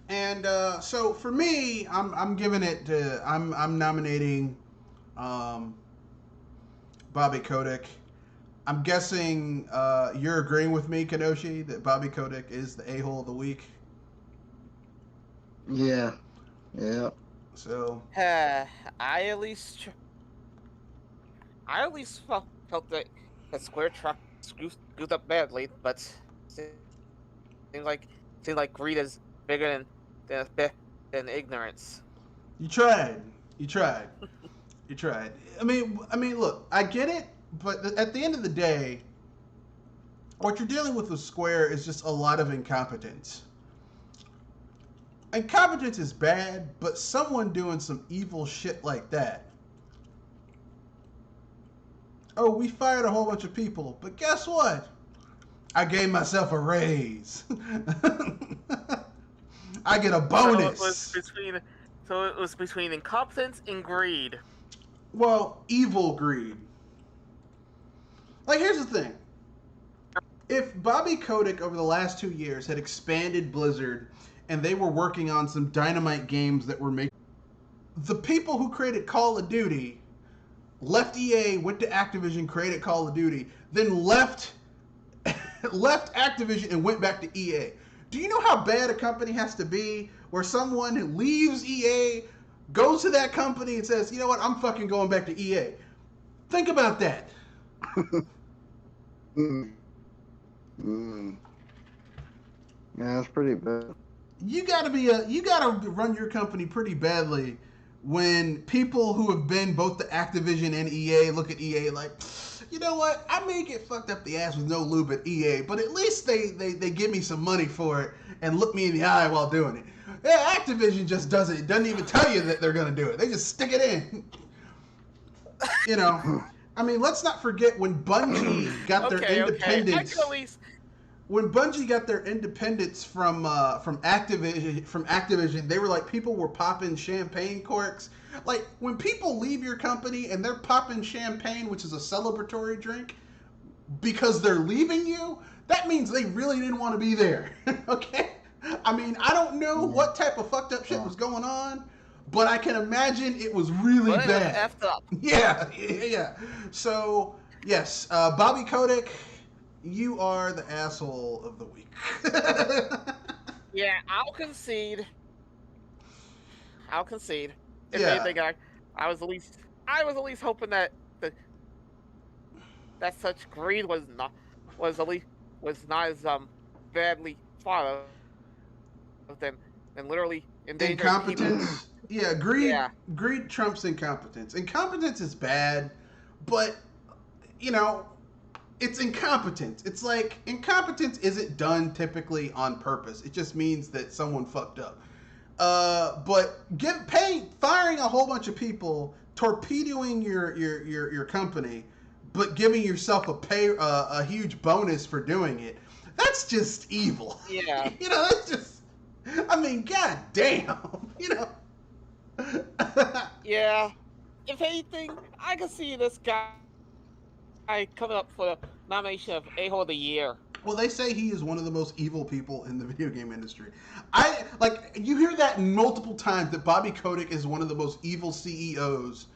And so for me, I'm giving it to I'm nominating Bobby Kotick. I'm guessing you're agreeing with me, Kenoshi, that Bobby Kotick is the a-hole of the week. Yeah. Yeah. So I at least felt that the square truck screwed up badly, but seemed like greed is bigger than ignorance. you tried. You tried. I mean, look, I get it, but at the end of the day, what you're dealing with Square is just a lot of incompetence. Incompetence is bad, but someone doing some evil shit like that. Oh, we fired a whole bunch of people, but guess what? I gave myself a raise. I get a bonus. So it was between incompetence and greed. Well, evil greed. Like, here's the thing. If Bobby Kotick over the last 2 years had expanded Blizzard and they were working on some dynamite games that were making... The people who created Call of Duty left EA, went to Activision, created Call of Duty, then left Activision and went back to EA. Do you know how bad a company has to be where someone who leaves EA, goes to that company and says, you know what, I'm fucking going back to EA? Think about that. Yeah, that's pretty bad. You gotta run your company pretty badly when people who have been both to Activision and EA look at EA like, you know what, I may get fucked up the ass with no lube at EA, but at least they give me some money for it and look me in the eye while doing it. Yeah, Activision just does it. It doesn't even tell you that they're gonna do it. They just stick it in. You know, I mean, let's not forget when Bungie got their independence. When Bungie got their independence from Activision, they were like, people were popping champagne corks. Like, when people leave your company and they're popping champagne, which is a celebratory drink, because they're leaving you, that means they really didn't want to be there. Okay? I mean, I don't know what type of fucked up shit was going on, but I can imagine it was really bad. Effed up. Yeah. So, yes, Bobby Kotick, you are the asshole of the week. Yeah, I'll concede. If Yeah. anything, I was at least hoping that such greed was not as badly thought of than literally endangering Incompetence. people. Yeah, greed trumps incompetence. Incompetence is bad, but you know, it's incompetence. It's like, incompetence isn't done typically on purpose. It just means that someone fucked up. But firing a whole bunch of people, torpedoing your company, but giving yourself a huge bonus for doing it, that's just evil. Yeah. You know, that's just, I mean, god damn. You know. Yeah. If anything, I can see this guy coming up for the nomination of A-hole of the Year. Well, they say he is one of the most evil people in the video game industry. You hear that multiple times, that Bobby Kotick is one of the most evil CEOs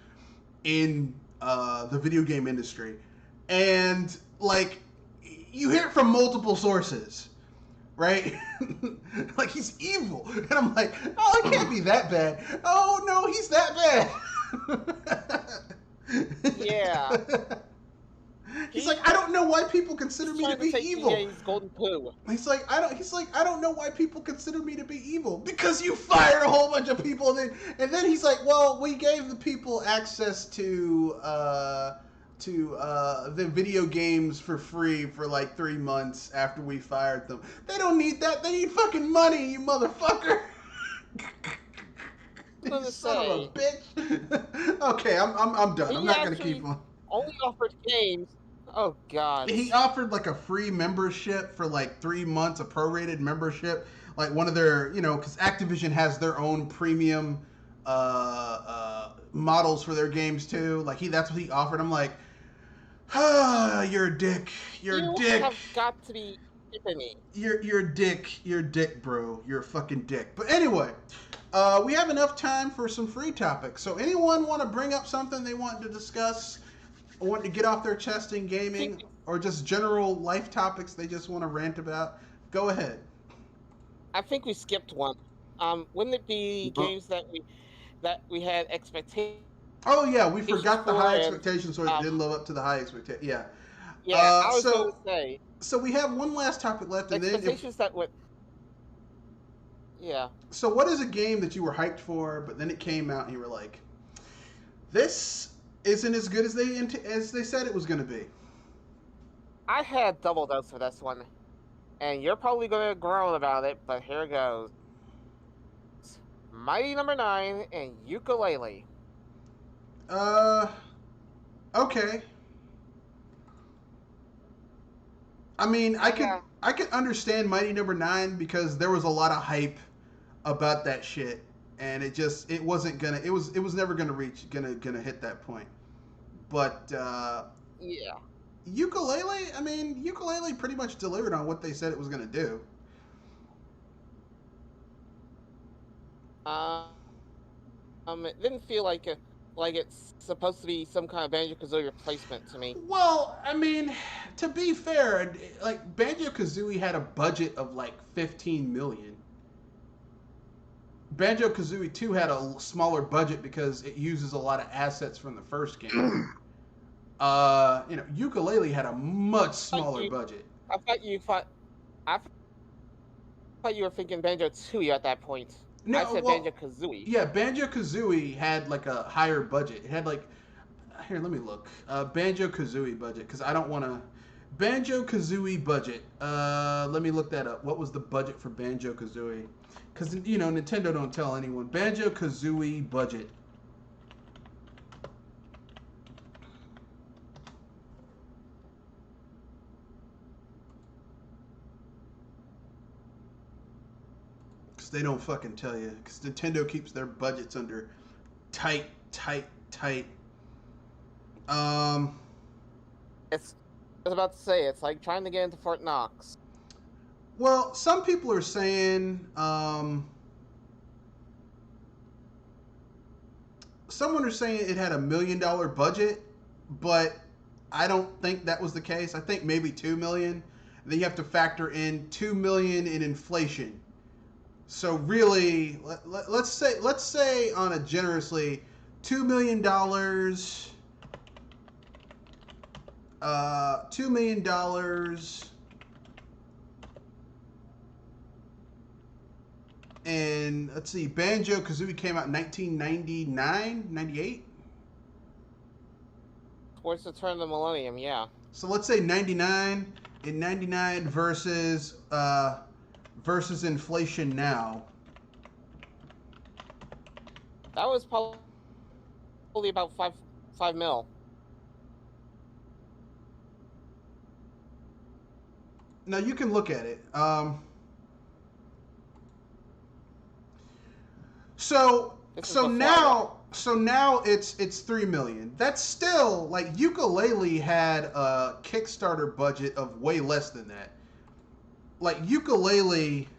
in the video game industry. And, like, you hear it from multiple sources, right? Like, he's evil. And I'm like, oh, it can't be that bad. Oh, no, he's that bad. Yeah. He's like, I don't know why people consider me to be evil. He's golden poo. He's like, I don't know why people consider me to be evil, because you fired a whole bunch of people, and then he's like, well, we gave the people access to the video games for free for like 3 months after we fired them. They don't need that. They need fucking money, you motherfucker. going You to son of a say, bitch. Okay, I'm done. I'm he not gonna keep actually on. only offered games. Oh God. He offered like a free membership for like 3 months, a prorated membership, like one of their, because Activision has their own premium models for their games too. Like that's what he offered. I'm like, you're a dick. You're a You dick. have got to be kidding me. You're a dick. You're a dick, bro. You're a fucking dick. But anyway, we have enough time for some free topics. So anyone want to bring up something they want to discuss, or want to get off their chest in gaming, or just general life topics they just want to rant about? Go ahead. I think we skipped one. Wouldn't it be games that we had expectations Oh yeah, we forgot the for high and expectations, so it didn't live up to the high expectations. Yeah. yeah, I was going to say So we have one last topic left, and then expectations that would. Yeah. So what is a game that you were hyped for, but then it came out and you were like, this isn't as good as they said it was going to be? I had double dose for this one, and you're probably going to groan about it, but here it goes. Mighty Number 9 and Ukulele. Okay. I mean, I could understand Mighty Number 9 because there was a lot of hype about that shit, and it wasn't gonna, it was never gonna hit that point. But yeah. Ukulele, I mean, Ukulele pretty much delivered on what they said it was gonna do. It didn't feel like it's supposed to be some kind of Banjo-Kazooie replacement to me. Well, I mean, to be fair, like Banjo-Kazooie had a budget of like 15 million. Banjo-Kazooie 2 had a smaller budget because it uses a lot of assets from the first game. Ukulele had a much smaller budget. I thought you were thinking Banjo 2 at that point. No, I said Banjo-Kazooie. Yeah, Banjo-Kazooie had like a higher budget. It had like, here, let me look. Banjo-Kazooie budget, because I don't want to. Banjo-Kazooie budget. Let me look that up. What was the budget for Banjo-Kazooie? Because, Nintendo don't tell anyone. Banjo-Kazooie budget. They don't fucking tell you, because Nintendo keeps their budgets under tight. I was about to say, it's like trying to get into Fort Knox. Well, some people are saying, someone is saying it had $1 million budget, but I don't think that was the case. I think maybe 2 million. Then you have to factor in 2 million in inflation. So really, let's say on a generously $2 million, $2 million, and let's see, Banjo-Kazooie came out in 1999, 98? Towards the turn of the millennium, yeah. So let's say 99, in 99 versus inflation now. That was probably about five mil. Now you can look at it. So now it's 3 million. That's still like Ukulele had a Kickstarter budget of way less than that. Like ukulele.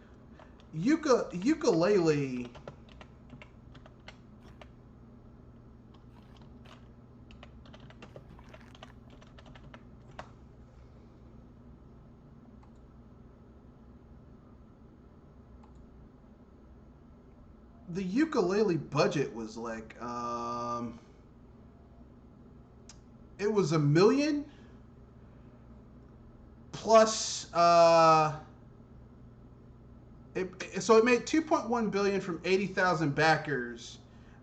The ukulele budget was like, it was $1 million plus, so it made 2.1 billion from 80,000 backers,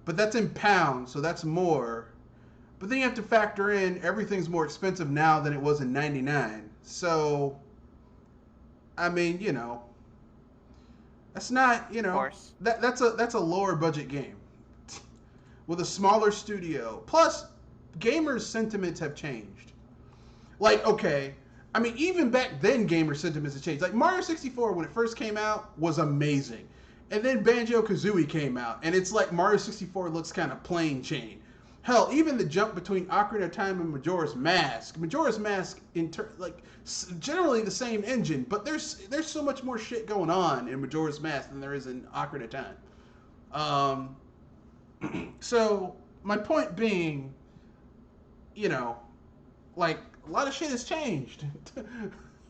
but that's in pounds, so that's more. But then you have to factor in everything's more expensive now than it was in '99. So, I mean, that's not, that's a lower budget game. with a smaller studio. Plus, gamers' sentiments have changed. Like, okay, I mean, even back then, gamer sentiments have changed. Like, Mario 64, when it first came out, was amazing. And then Banjo-Kazooie came out, and it's like Mario 64 looks kind of plain Jane. Hell, even the jump between Ocarina of Time and Majora's Mask. Majora's Mask, generally the same engine, but there's so much more shit going on in Majora's Mask than there is in Ocarina of Time. So, my point being, you know, like, a lot of shit has changed.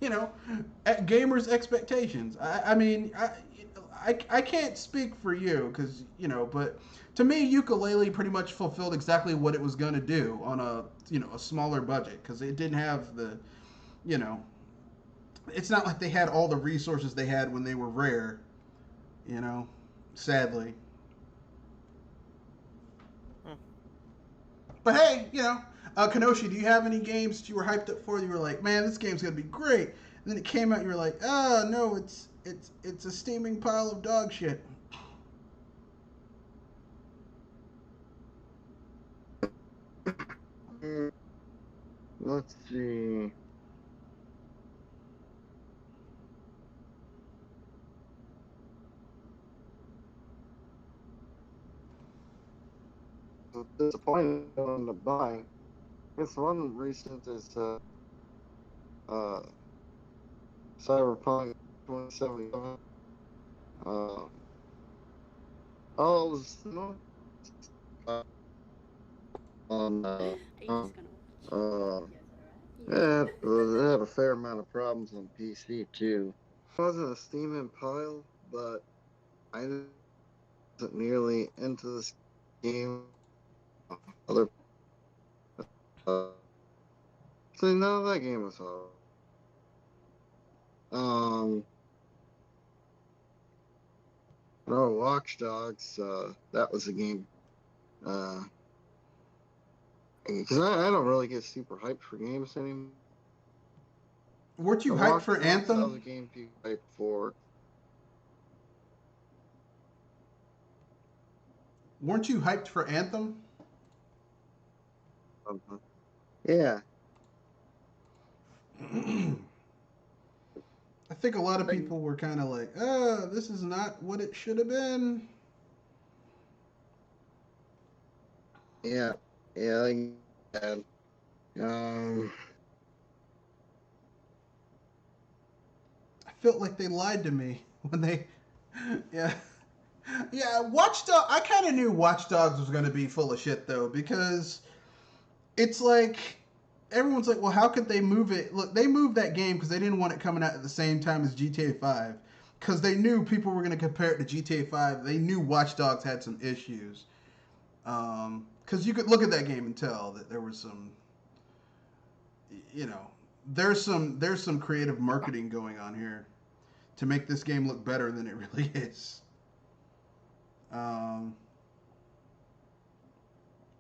You know, at gamers' expectations. I mean, I can't speak for you, because, you know, but to me, Ukulele pretty much fulfilled exactly what it was going to do on a, you know, a smaller budget, because it didn't have the, you know, it's not like they had all the resources they had when they were Rare, you know, sadly. But hey, you know, Kenoshi, do you have any games that you were hyped up for? You were like, man, this game's gonna be great. And then it came out, you were like, oh no, it's a steaming pile of dog shit. Let's see. Disappointed in the buying. This one recent is Cyberpunk 2077. Oh, it was no. On yeah, it had a fair amount of problems on PC too. It wasn't a steaming pile, but I wasn't nearly into this game. Other so no, that game was hard. No, Watch Dogs. That was a game. Because I don't really get super hyped for games anymore. Weren't you hyped for Anthem? That was a game people hyped for. Weren't you hyped for Anthem? Yeah. I think a lot of people were kind of like, oh, this is not what it should have been. Yeah. Yeah. I felt like they lied to me when they, yeah. Yeah, Watch Dogs, I kind of knew Watch Dogs was going to be full of shit, though, because it's like, everyone's like, well, how could they move it? Look, they moved that game because they didn't want it coming out at the same time as GTA 5, because they knew people were going to compare it to GTA 5. They knew Watch Dogs had some issues. Because you could look at that game and tell that there was some, you know, there's some creative marketing going on here to make this game look better than it really is.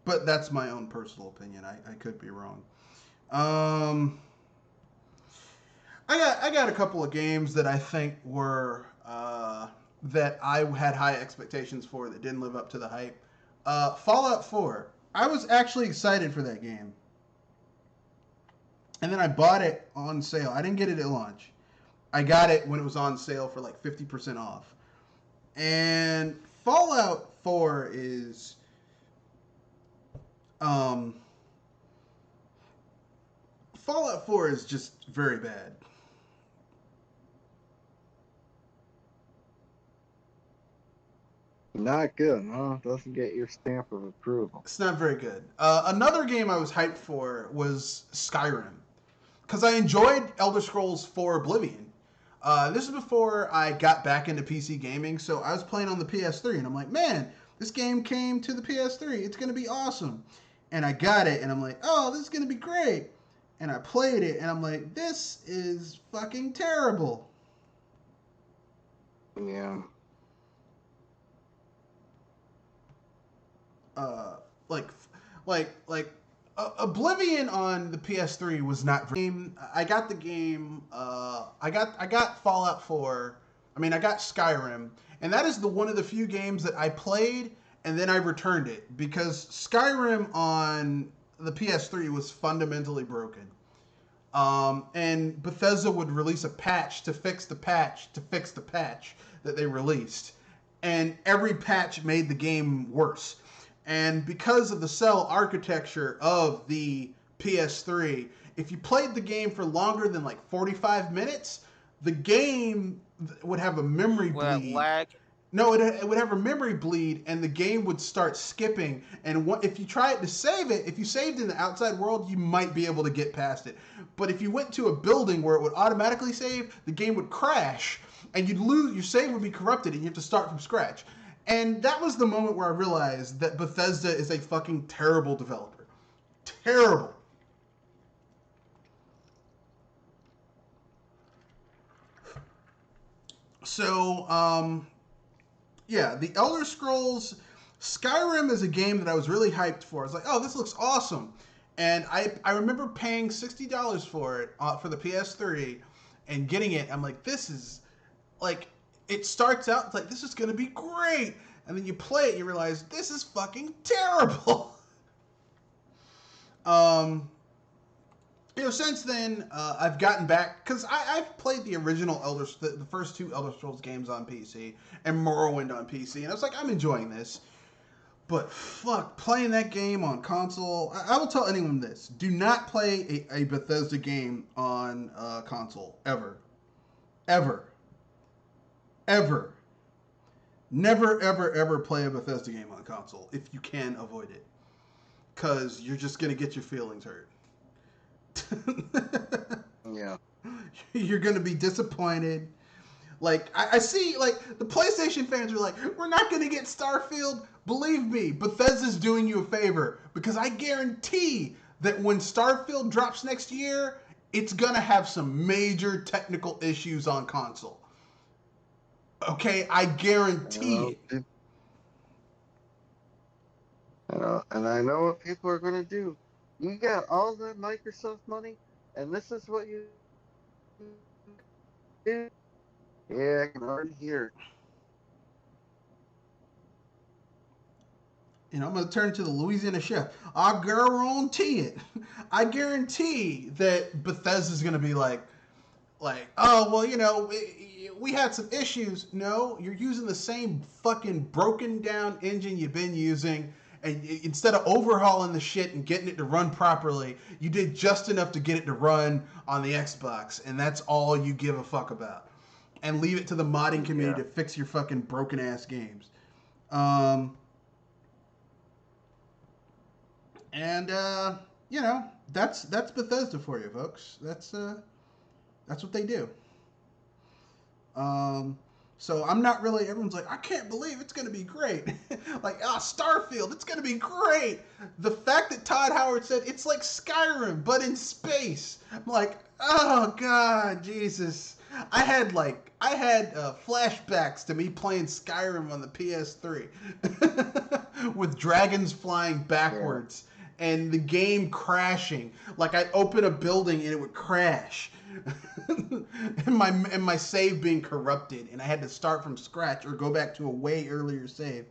But that's my own personal opinion. I could be wrong. I got a couple of games that I think were that I had high expectations for that didn't live up to the hype. Fallout 4. I was actually excited for that game. And then I bought it on sale. I didn't get it at launch. I got it when it was on sale for like 50% off. And Fallout 4 is Fallout 4 is just very bad. Not good, huh? Doesn't get your stamp of approval. It's not very good. Another game I was hyped for was Skyrim, because I enjoyed Elder Scrolls 4 Oblivion. This is before I got back into PC gaming, so I was playing on the PS3, and I'm like, man, this game came to the PS3. It's going to be awesome. And I got it, and I'm like, oh, this is going to be great. And I played it, and I'm like, this is fucking terrible. Yeah. Oblivion on the PS3 was not very. I got the game. I got Fallout 4. I mean, I got Skyrim, and that is one of the few games that I played and then I returned it because Skyrim on the PS3 was fundamentally broken. And Bethesda would release a patch to fix the patch to fix the patch that they released. And every patch made the game worse. And because of the cell architecture of the PS3, if you played the game for longer than like 45 minutes, the game would have a memory bleed. Lag. No, it would have a memory bleed, and the game would start skipping. And if you try it to save it, if you saved in the outside world, you might be able to get past it. But if you went to a building where it would automatically save, the game would crash, and you'd lose. Your save would be corrupted, and you have to start from scratch. And that was the moment where I realized that Bethesda is a fucking terrible developer. Terrible. So, yeah, the Elder Scrolls Skyrim is a game that I was really hyped for. I was like, oh, this looks awesome. And I remember paying $60 for it for the PS3 and getting it. I'm like, this is, like, it starts out, it's like, this is going to be great. And then you play it and you realize, this is fucking terrible. Since then, I've gotten back, because I've played the original the first two Elder Scrolls games on PC, and Morrowind on PC, and I was like, I'm enjoying this. But fuck, playing that game on console, I will tell anyone this, do not play a Bethesda game on console, ever. Ever. Ever. Never, ever, ever play a Bethesda game on console, if you can avoid it. Because you're just going to get your feelings hurt. Yeah. You're going to be disappointed. Like, I see, like, the PlayStation fans are like, we're not going to get Starfield. Believe me, Bethesda's doing you a favor. Because I guarantee that when Starfield drops next year, it's going to have some major technical issues on console. Okay, I guarantee it. And I know what people are going to do. You got all the Microsoft money, and this is what you do? Yeah, I can already hear it. You know, I'm going to turn to the Louisiana Chef. I guarantee it. I guarantee that Bethesda's going to be like, oh, well, you know, we had some issues. No, you're using the same fucking broken down engine you've been using. And instead of overhauling the shit and getting it to run properly, you did just enough to get it to run on the Xbox. And that's all you give a fuck about. And leave it to the modding community to fix your fucking broken ass games. You know, that's Bethesda for you, folks. That's what they do. So I'm not really, everyone's like, I can't believe it's going to be great. Like, Starfield, it's going to be great. The fact that Todd Howard said it's like Skyrim, but in space. I'm like, oh God, Jesus. I had flashbacks to me playing Skyrim on the PS3 with dragons flying backwards and the game crashing. Like, I'd open a building and it would crash. and my save being corrupted, and I had to start from scratch or go back to a way earlier save.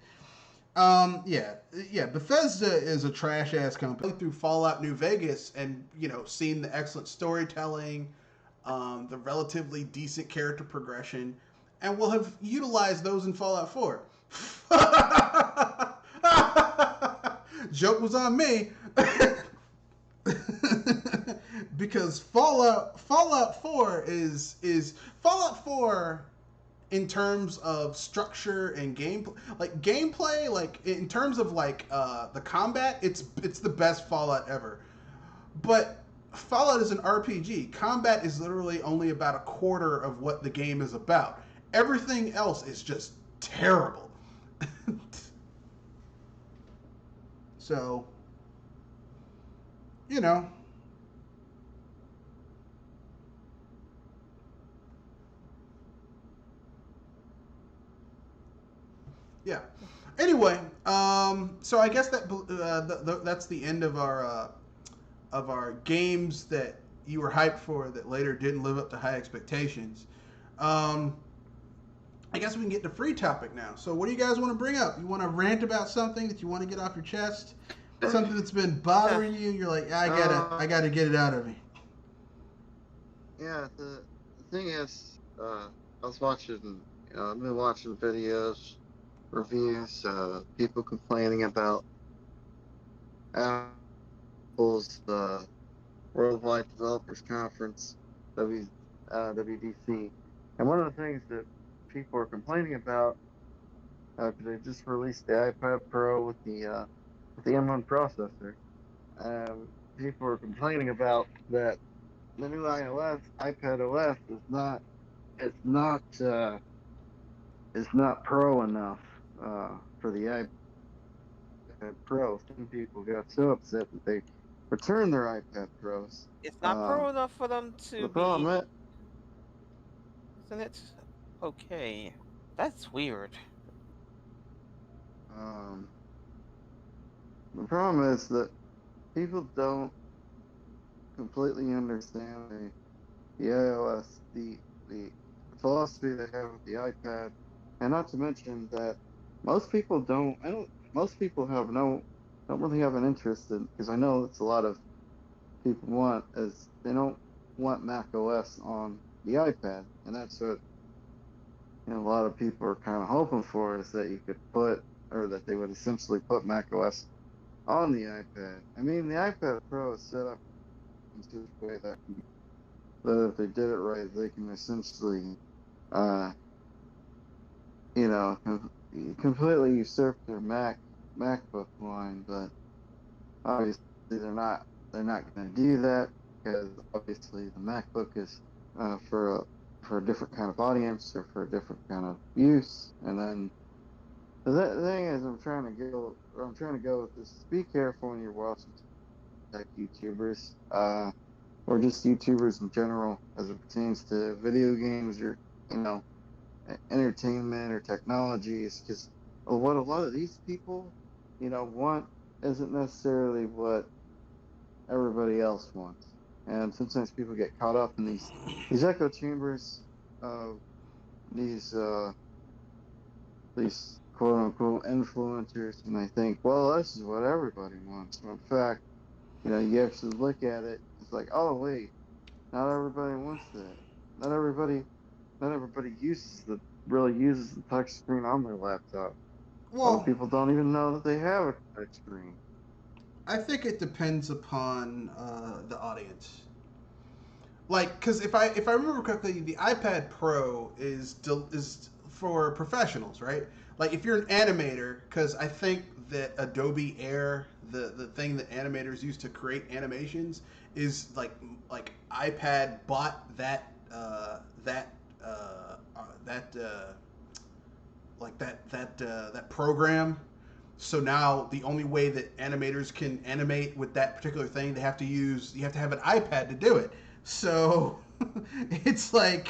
Bethesda is a trash ass company. Through Fallout New Vegas, and seen the excellent storytelling, the relatively decent character progression, and we'll have utilized those in Fallout 4. Joke was on me. Because Fallout 4 is Fallout 4 in terms of structure and gameplay, like in terms of the combat, it's the best Fallout ever. But Fallout is an RPG. Combat is literally only about a quarter of what the game is about. Everything else is just terrible. So, yeah. Anyway, so I guess that's the end of our games that you were hyped for that later didn't live up to high expectations. I guess we can get to free topic now. So what do you guys want to bring up? You want to rant about something that you want to get off your chest? Something that's been bothering you? You're like, I gotta get it out of me. Yeah, the thing is, I was watching, I've been watching videos, reviews, people complaining about Apple's Worldwide Developers Conference, WDC. And one of the things that people are complaining about, because they just released the iPad Pro with the M1 processor, people are complaining about that the new iPad OS is not pro enough for the iPad Pro. Some people got so upset that they returned their iPad Pros. It's not pro enough for them to The be, problem isn't it? Okay, that's weird. the problem is that people don't completely understand the iOS, the philosophy they have with the iPad, and not to mention that most people don't. Most people don't really have an interest in, because I know that's a lot of people want, is they don't want Mac OS on the iPad, and that's what a lot of people are kind of hoping for, is that you could put, or that they would essentially put Mac OS on the iPad. I mean, the iPad Pro is set up in such a way that if they did it right, they can essentially, completely usurp their MacBook line. But obviously, they're not going to do that, because obviously the MacBook is for a different kind of audience, or for a different kind of use. And then the thing is, I'm trying to go with this. Be careful when you're watching tech YouTubers, or just YouTubers in general, as it pertains to video games, or entertainment or technologies, because what a lot of these people, want isn't necessarily what everybody else wants. And sometimes people get caught up in these echo chambers of these quote unquote influencers, and they think, well, this is what everybody wants. When in fact, you actually look at it, it's like, oh wait, not everybody wants that. Not everybody really uses the touch screen on their laptop. A lot of Well, people don't even know that they have a touch screen. I think it depends upon the audience. Like, because if I remember correctly, the iPad Pro is for professionals, right? Like, if you're an animator, because I think that Adobe Air, the thing that animators use to create animations, is like iPad bought that that program. So now the only way that animators can animate with that particular thing, you have to have an iPad to do it. So it's like,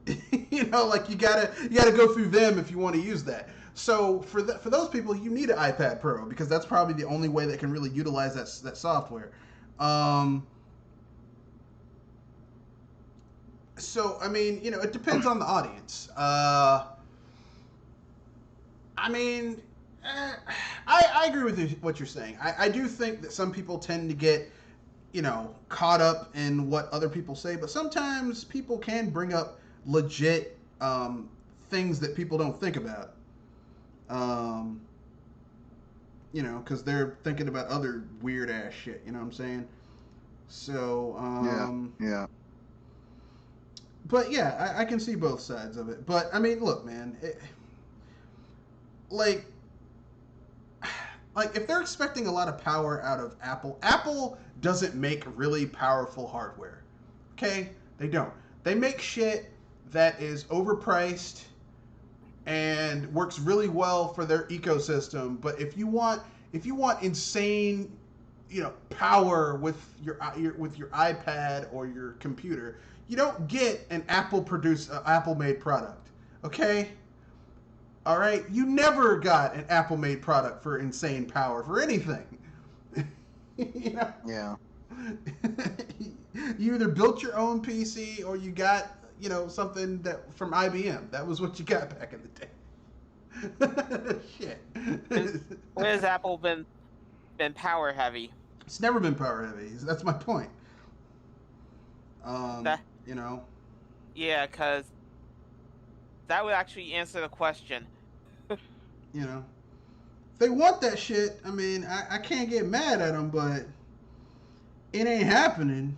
like you gotta go through them if you want to use that. So for those people, you need an iPad Pro, because that's probably the only way that can really utilize that software. So I mean, it depends on the audience. I mean, I agree with what you're saying. I do think that some people tend to get, caught up in what other people say, but sometimes people can bring up legit things that people don't think about. Because they're thinking about other weird ass shit. You know what I'm saying? So, yeah. But yeah, I can see both sides of it. But I mean, look, man, like if they're expecting a lot of power out of Apple doesn't make really powerful hardware. Okay? They don't. They make shit that is overpriced and works really well for their ecosystem, but if you want insane, power with your iPad or your computer, you don't get an Apple made product. Okay? All right, you never got an Apple-made product for insane power for anything. Yeah. You either built your own PC or you got, something that from IBM. That was what you got back in the day. Shit. When has Apple been power heavy? It's never been power heavy. That's my point. That You know. Yeah, because that would actually answer the question. You know. If they want that shit, I mean, I can't get mad at them, but it ain't happening.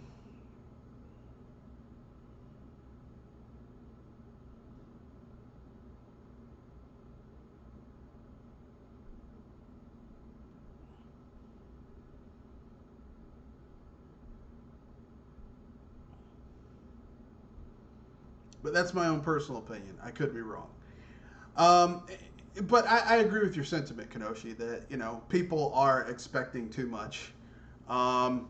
But that's my own personal opinion. I could be wrong. Um, but I agree with your sentiment, Kenoshi, that people are expecting too much. Um,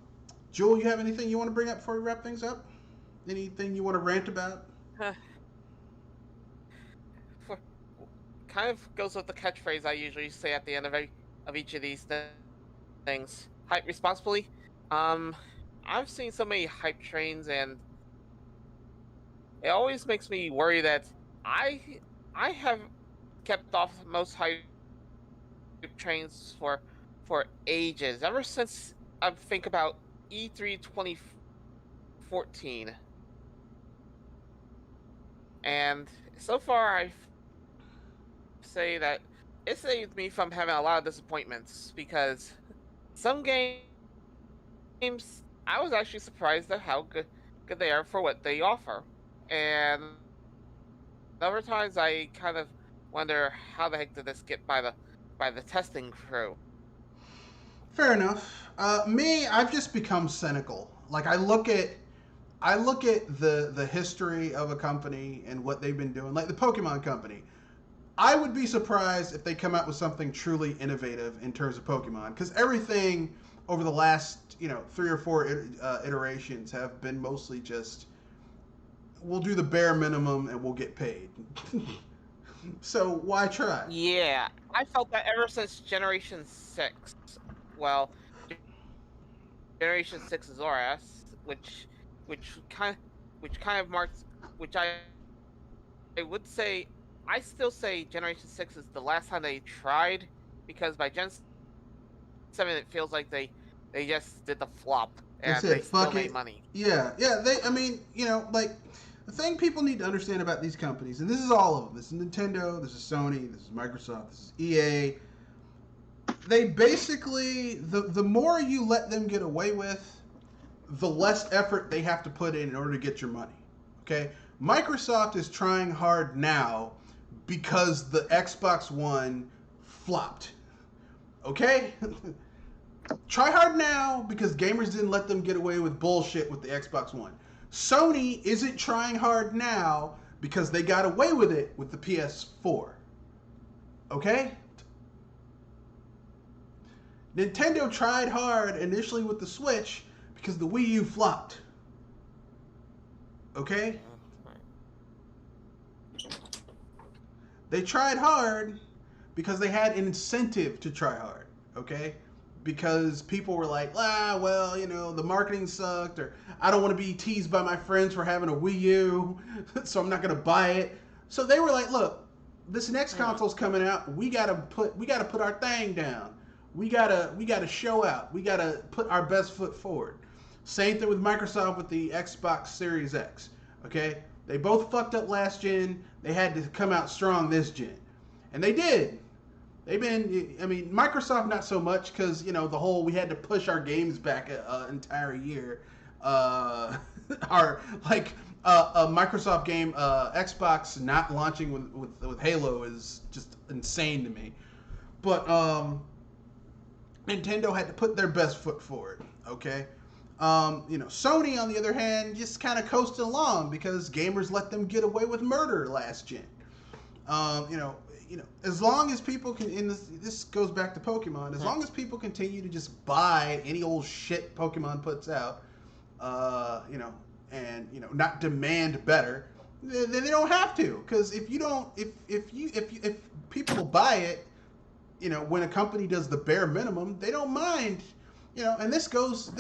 Jewel, you have anything you want to bring up before we wrap things up? Anything you want to rant about? Kind of goes with the catchphrase I usually say at the end of each of these things. Hype responsibly. I've seen so many hype trains, and it always makes me worry that I have kept off most hype trains for ages, ever since I think about E3 2014, and so far I say that it saved me from having a lot of disappointments, because some games I was actually surprised at how good they are for what they offer, and other times I kind of wonder how the heck did this get by the testing crew. Fair enough. Me, I've just become cynical. Like I look at the history of a company and what they've been doing, like the Pokemon company. I would be surprised if they come out with something truly innovative in terms of Pokemon, because everything over the last 3 or 4 iterations have been mostly just, we'll do the bare minimum and we'll get paid. So why try? Yeah, I felt that ever since Generation 6. Well, Generation 6 is Zoras, which kind of marks, which I would say, I still say Generation 6 is the last time they tried, because by Gen 7 it feels like they just did the flop and they still made money. Yeah, I mean, like, the thing people need to understand about these companies, and this is all of them. This is Nintendo, this is Sony, this is Microsoft, this is EA. They basically, the more you let them get away with, the less effort they have to put in order to get your money. Okay? Microsoft is trying hard now because the Xbox One flopped. Okay? Try hard now because gamers didn't let them get away with bullshit with the Xbox One. Sony isn't trying hard now because they got away with it with the PS4. Okay? Nintendo tried hard initially with the Switch because the Wii U flopped. Okay? They tried hard because they had an incentive to try hard. Okay? Because people were like, well, the marketing sucked, or I don't want to be teased by my friends for having a Wii U, so I'm not going to buy it. So they were like, look, this next console's coming out. We gotta put our thing down. We gotta show out. We gotta put our best foot forward. Same thing with Microsoft with the Xbox Series X. Okay, they both fucked up last gen. They had to come out strong this gen, and they did. Microsoft not so much, because the whole we had to push our games back an entire year. A Microsoft game, Xbox not launching with Halo is just insane to me. But Nintendo had to put their best foot forward. Okay, Sony on the other hand just kind of coasted along because gamers let them get away with murder last gen. As long as people can, and this goes back to Pokemon, as long as people continue to just buy any old shit Pokemon puts out, and not demand better, then they don't have to. Because if people buy it, when a company does the bare minimum, they don't mind, and this goes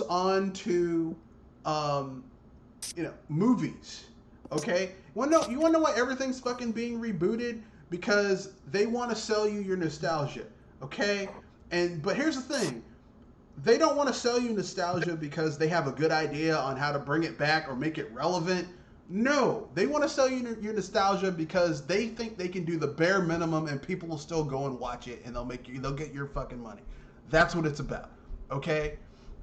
on to movies. Okay, you wanna know why everything's fucking being rebooted? Because they want to sell you your nostalgia. Okay, but here's the thing. They don't want to sell you nostalgia because they have a good idea on how to bring it back or make it relevant. No, they want to sell you your nostalgia because they think they can do the bare minimum and people will still go and watch it and they'll get your fucking money. That's what it's about. Okay,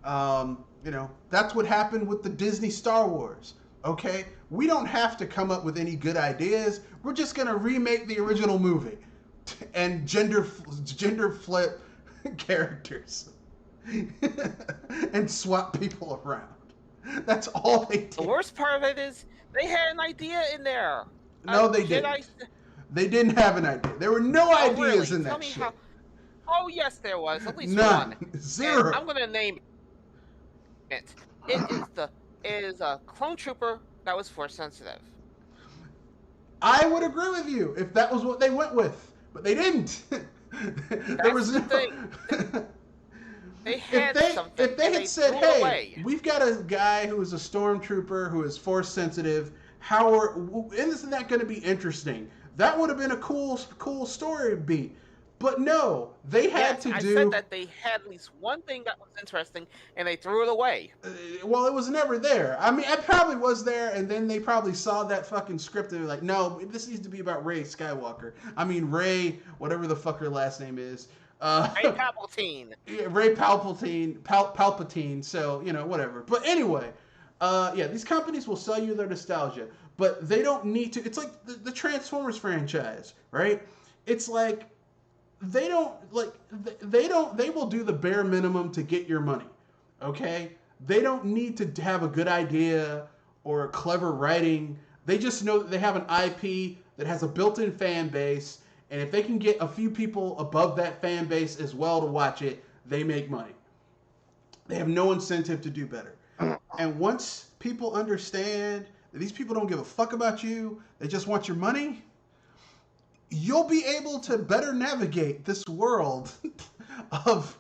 that's what happened with the Disney Star Wars. Okay, we don't have to come up with any good ideas. We're just gonna remake the original movie and gender flip characters. And swap people around. That's all they did. The worst part of it is they had an idea in there. No, they didn't. They didn't have an idea. There were no ideas in that shit. Oh, yes, there was. At least none. One. Zero. And I'm going to name it. It is a clone trooper that was force sensitive. I would agree with you if that was what they went with, but they didn't. There was no thing. If they had said, "Hey, we've got a guy who is a stormtrooper who is force sensitive. Isn't that going to be interesting?" That would have been a cool story beat. But no, they had to do. I said that they had at least one thing that was interesting, and they threw it away. Well, it was never there. I mean, it probably was there, and then they probably saw that fucking script and they're like, "No, this needs to be about Rey Skywalker." I mean, Rey, whatever the fuck her last name is. Rey Palpatine. Ray Palpatine. So whatever. But anyway, these companies will sell you their nostalgia, but they don't need to. It's like the Transformers franchise, right? It's like they will do the bare minimum to get your money. Okay, they don't need to have a good idea or a clever writing. They just know that they have an IP that has a built-in fan base. And if they can get a few people above that fan base as well to watch it, they make money. They have no incentive to do better. And once people understand that these people don't give a fuck about you, they just want your money, you'll be able to better navigate this world of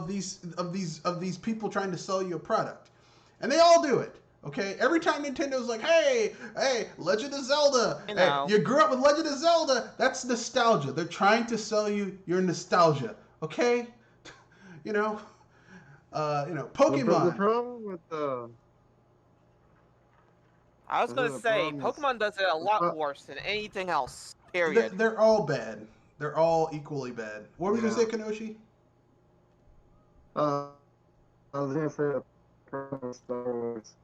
these people trying to sell you a product. And they all do it. Okay, every time Nintendo's like, hey, Legend of Zelda, hey, you grew up with Legend of Zelda, that's nostalgia. They're trying to sell you your nostalgia. Okay, Pokemon. The problem with I was gonna say, Pokemon does it a lot worse than anything else. Period. They're all bad. They're all equally bad. What were you gonna say, Kenoshi? I was gonna say. Star Wars,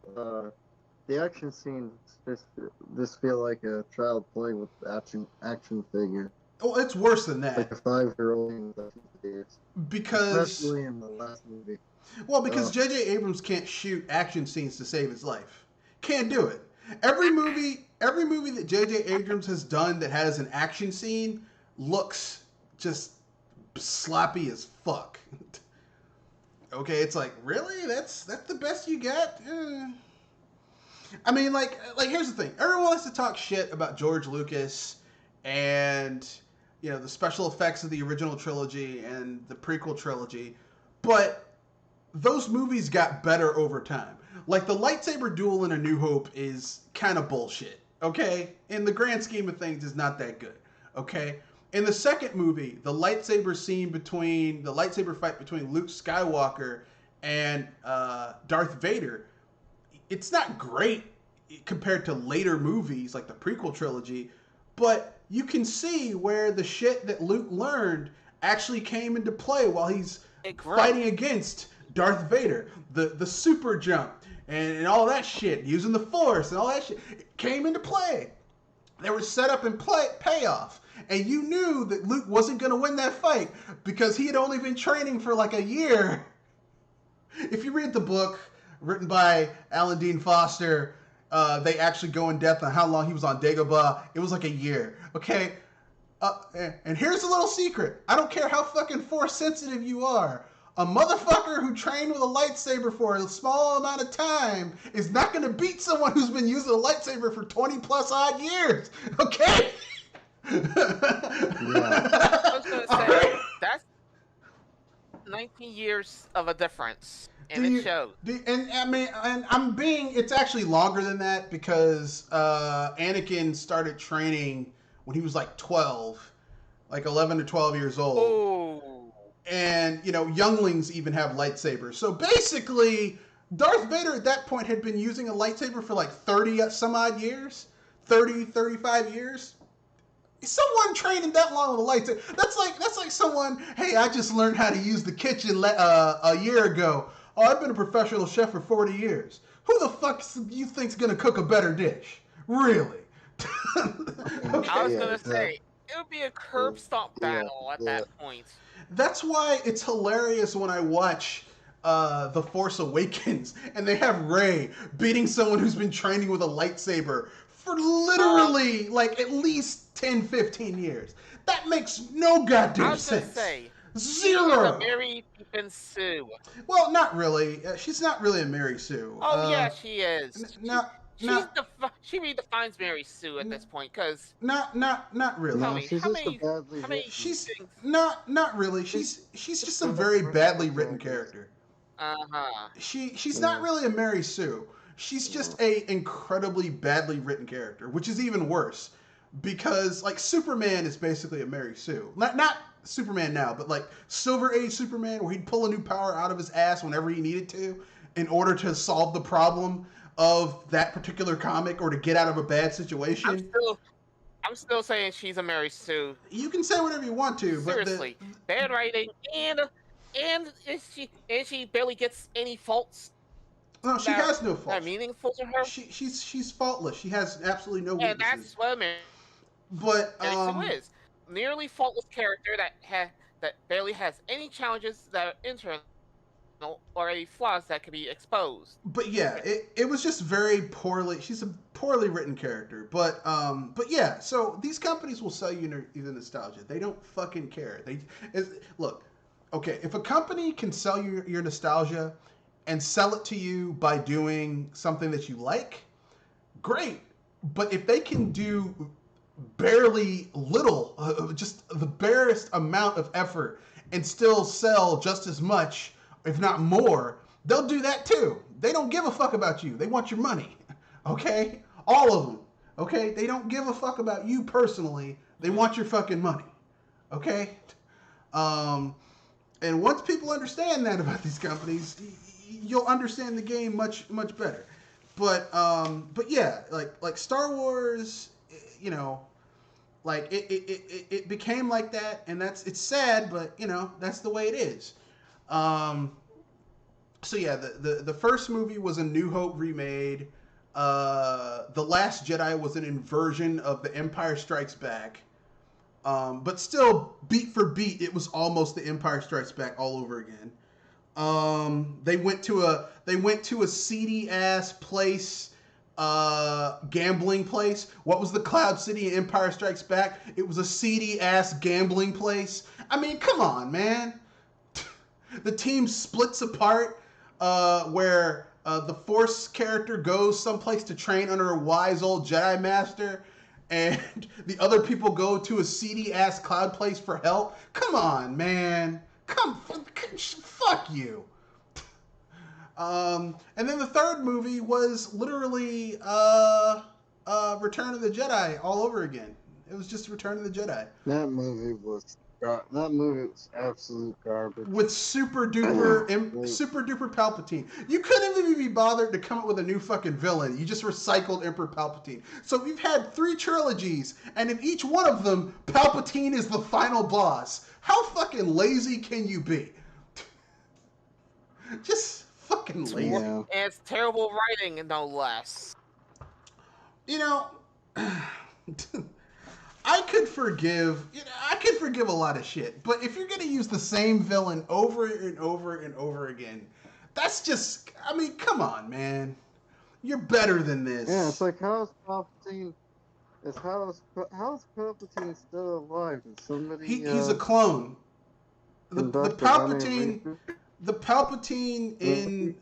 the action scenes just feel like a child playing with action figure. Oh, it's worse than that. Like a 5-year-old in action figures. Because especially in the last movie. Well, because J.J. Abrams can't shoot action scenes to save his life. Can't do it. Every movie that J.J. Abrams has done that has an action scene looks just sloppy as fuck. Okay, it's like, really? That's the best you got? I mean, like here's the thing. Everyone likes to talk shit about George Lucas and the special effects of the original trilogy and the prequel trilogy, but those movies got better over time. Like the lightsaber duel in A New Hope is kind of bullshit. Okay, in the grand scheme of things, is not that good. Okay. In the second movie, the lightsaber fight between Luke Skywalker and Darth Vader, it's not great compared to later movies like the prequel trilogy, but you can see where the shit that Luke learned actually came into play while he's fighting against Darth Vader. The super jump and all that shit, using the Force and all that shit, it came into play. There was setup and payoff. And you knew that Luke wasn't going to win that fight because he had only been training for like a year. If you read the book written by Alan Dean Foster, they actually go in depth on how long he was on Dagobah. It was like a year. Okay? And here's a little secret. I don't care how fucking force sensitive you are. A motherfucker who trained with a lightsaber for a small amount of time is not going to beat someone who's been using a lightsaber for 20 plus odd years. Okay? I was gonna say 19 years of a difference, and Do it you, shows. and I mean, and it's actually longer than that because Anakin started training when he was like 12, like 11 to 12 years old. Oh. And, you know, younglings even have lightsabers. So basically, Darth Vader at that point had been using a lightsaber for like 30 some odd years, 30, 35 years. Someone training that long with a lightsaber, that's like someone, hey, I just learned how to use the kitchen a year ago. Oh, I've been a professional chef for 40 years. Who the fuck do you think's gonna cook a better dish? Really? Okay. I was gonna say, it would be a curb stomp Yeah, battle at that point. That's why it's hilarious when I watch The Force Awakens and they have Rey beating someone who's been training with a lightsaber for literally like at least 10, 15 years. That makes no goddamn I was gonna sense. say, Zero. a Mary Peepin' Sue. Well, not really. She's not really a Mary Sue. Oh yeah, she is. She redefines Mary Sue at this point, because not really. No, me, she's how just many- a badly how many- written. She's not really. She's just a very badly written character. She's not really a Mary Sue. She's just a incredibly badly written character, which is even worse because like Superman is basically a Mary Sue. Not Superman now, but like Silver Age Superman, where he'd pull a new power out of his ass whenever he needed to in order to solve the problem of that particular comic or to get out of a bad situation. I'm still saying she's a Mary Sue. You can say whatever you want to, Seriously, bad writing and she barely gets any faults. No, she has no faults. That meaningful to her. She's faultless. She has absolutely no And weaknesses. that's what Mary Sue is. Nearly faultless character that barely has any challenges that are internal or any flaws that can be exposed. But yeah, it was just very poorly. She's a poorly written character. But yeah. So these companies will sell you the nostalgia. They don't fucking care. Look, okay. If a company can sell you your nostalgia and sell it to you by doing something that you like, great. But if they can do barely little, just the barest amount of effort and still sell just as much, if not more, they'll do that too. They don't give a fuck about you. They want your money. Okay? All of them. Okay? They don't give a fuck about you personally. They want your fucking money. Okay? And once people understand that about these companies, you'll understand the game much better. But yeah, like Star Wars, you know, like it became like that, and it's sad, but you know, that's the way it is. So yeah, the first movie was a New Hope remade. The Last Jedi was an inversion of The Empire Strikes Back. But still, beat for beat, it was almost The Empire Strikes Back all over again. They went to a seedy ass place, gambling place. What was the Cloud City in Empire Strikes Back? It was a seedy ass gambling place. I mean, come on, man. The team splits apart, where the Force character goes someplace to train under a wise old Jedi Master, and the other people go to a seedy ass cloud place for help. Come on, man. Fuck you. And then the third movie was literally Return of the Jedi all over again. It was just Return of the Jedi. That movie was absolute garbage. With super duper Palpatine. You couldn't even be bothered to come up with a new fucking villain. You just recycled Emperor Palpatine. So we've had 3 trilogies, and in each one of them, Palpatine is the final boss. How fucking lazy can you be? Just fucking lazy. Yeah. And it's terrible writing, no less. You know, I could forgive a lot of shit, but if you're gonna use the same villain over and over and over again, that's just, I mean, come on, man. You're better than this. Yeah, it's like, how is Palpatine still alive? Is somebody he's a clone. The Palpatine in